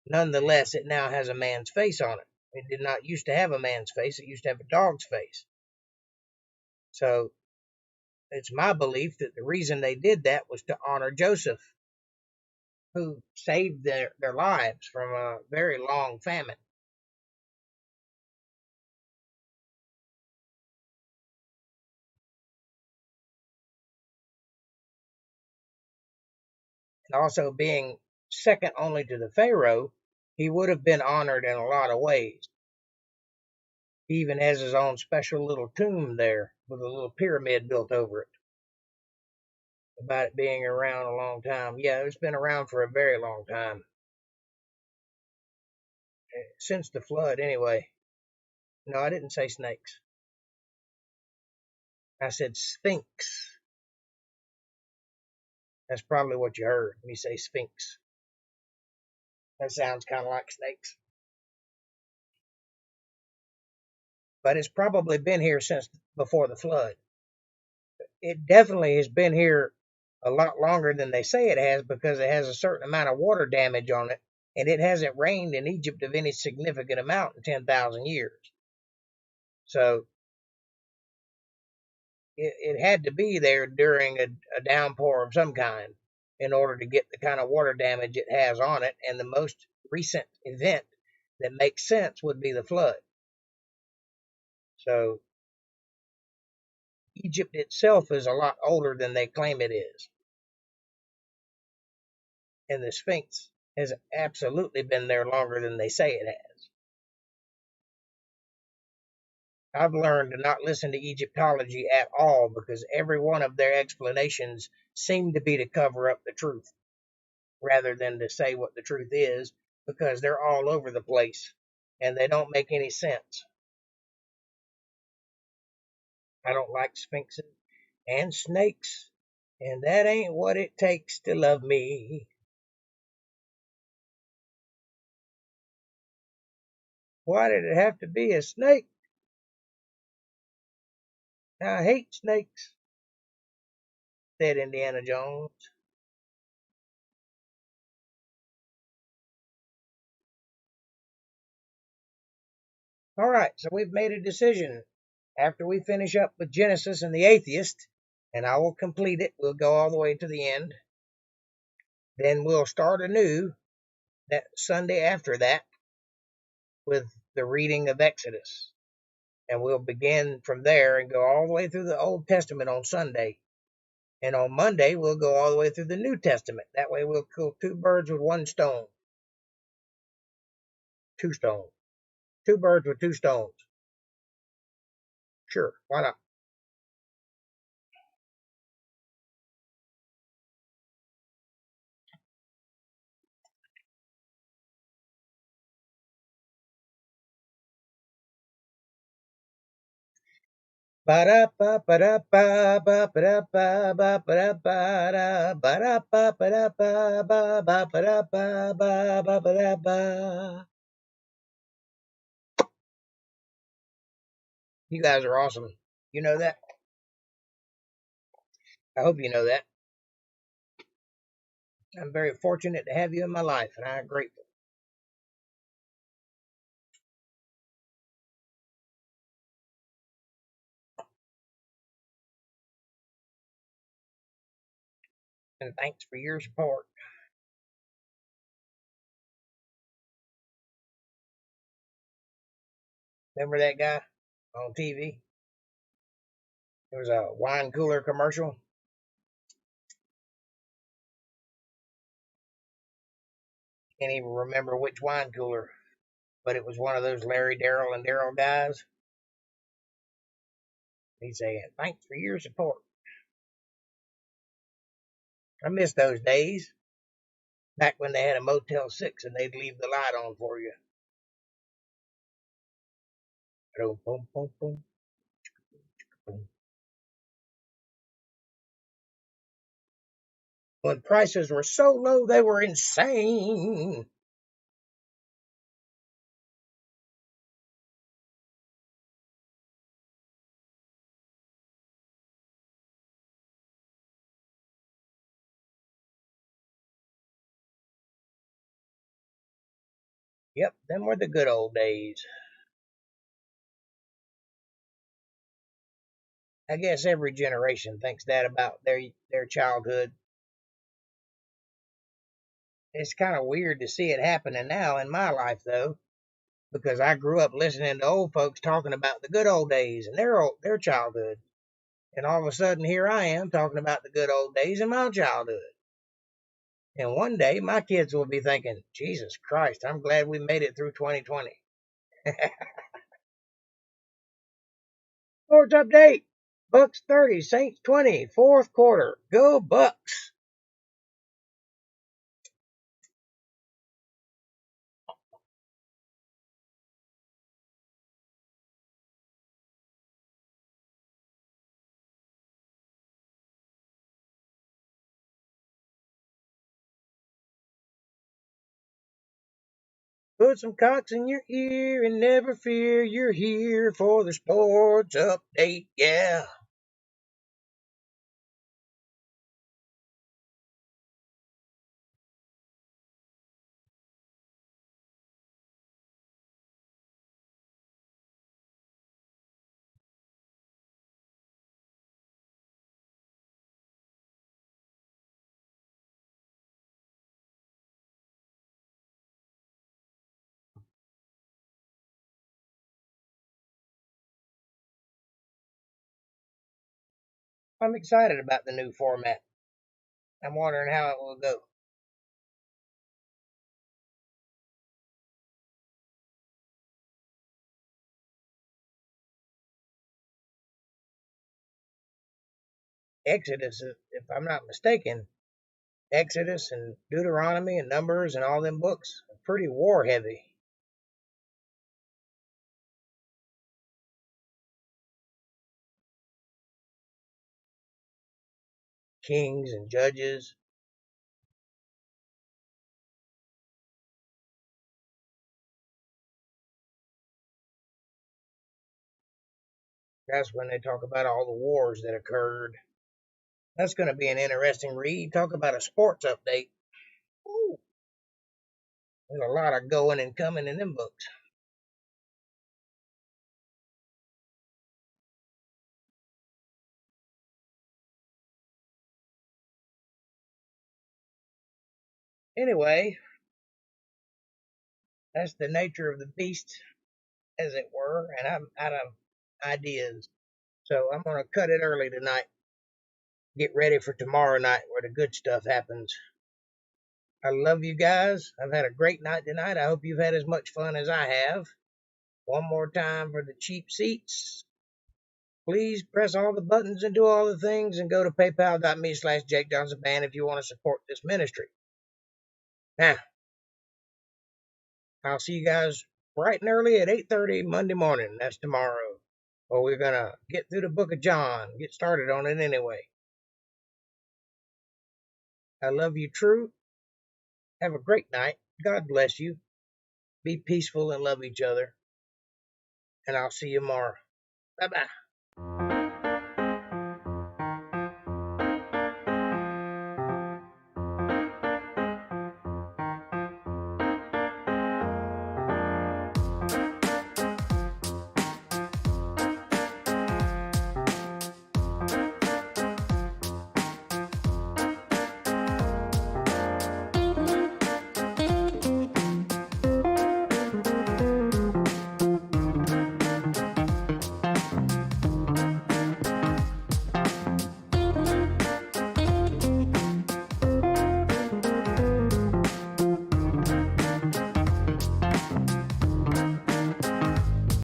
nonetheless, it now has a man's face on it. It did not used to have a man's face, it used to have a dog's face. So it's my belief that the reason they did that was to honor Joseph, who saved their lives from a very long famine. And also being second only to the Pharaoh, he would have been honored in a lot of ways. He even has his own special little tomb there with a little pyramid built over it. About it being around a long time. Yeah, it's been around for a very long time. Since the flood, anyway. No, I didn't say snakes. I said Sphinx. That's probably what you heard me say Sphinx. That sounds kind of like snakes. But it's probably been here since before the flood. It definitely has been here a lot longer than they say it has because it has a certain amount of water damage on it, and it hasn't rained in Egypt of any significant amount in 10,000 years. So it had to be there during a downpour of some kind in order to get the kind of water damage it has on it. And the most recent event that makes sense would be the flood. So Egypt itself is a lot older than they claim it is. And the Sphinx has absolutely been there longer than they say it has. I've learned to not listen to Egyptology at all because every one of their explanations seem to be to cover up the truth rather than to say what the truth is, because they're all over the place and they don't make any sense. I don't like sphinxes and snakes, and that ain't what it takes to love me. Why did it have to be a snake? I hate snakes, said Indiana Jones. All right, so we've made a decision. After we finish up with Genesis and the Atheist, and I will complete it, we'll go all the way to the end. Then we'll start anew that Sunday after that with the reading of Exodus. And we'll begin from there and go all the way through the Old Testament on Sunday. And on Monday, we'll go all the way through the New Testament. That way, we'll kill two birds with one stone. Two stones. Two birds with two stones. Sure, why not? You guys are awesome. You know that? I hope you know that. I'm very fortunate to have you in my life, and I'm grateful. And thanks for your support. Remember that guy on TV? There was a wine cooler commercial. Can't even remember which wine cooler, but it was one of those Larry, Daryl, and Daryl guys. He's saying, thanks for your support. I miss those days. Back when they had a Motel 6 and they'd leave the light on for you. Boom, boom, boom, boom, boom. When prices were so low, they were insane. Yep, them were the good old days. I guess every generation thinks that about their childhood. It's kind of weird to see it happening now in my life, though, because I grew up listening to old folks talking about the good old days and their childhood. And all of a sudden, here I am talking about the good old days in my childhood. And one day, my kids will be thinking, Jesus Christ, I'm glad we made it through 2020. Sports update. Bucks 30, Saints 20, fourth quarter. Go Bucks. Put some cocks in your ear and never fear, you're here for the sports update, yeah. I'm excited about the new format. I'm wondering how it will go. Exodus, if I'm not mistaken, Exodus and Deuteronomy and Numbers and all them books are pretty war heavy. Kings and judges. That's when they talk about all the wars that occurred. That's going to be an interesting read. Talk about a sports update. Ooh, there's a lot of going and coming in them books. Anyway, that's the nature of the beast, as it were, and I'm out of ideas. So I'm going to cut it early tonight. Get ready for tomorrow night where the good stuff happens. I love you guys. I've had a great night tonight. I hope you've had as much fun as I have. One more time for the cheap seats. Please press all the buttons and do all the things and go to paypal.me/JakeJohnsonBand if you want to support this ministry. Now, I'll see you guys bright and early at 8:30 Monday morning. That's tomorrow. Well, we're going to get through the book of John, get started on it anyway. I love you true. Have a great night. God bless you. Be peaceful and love each other. And I'll see you tomorrow. Bye-bye.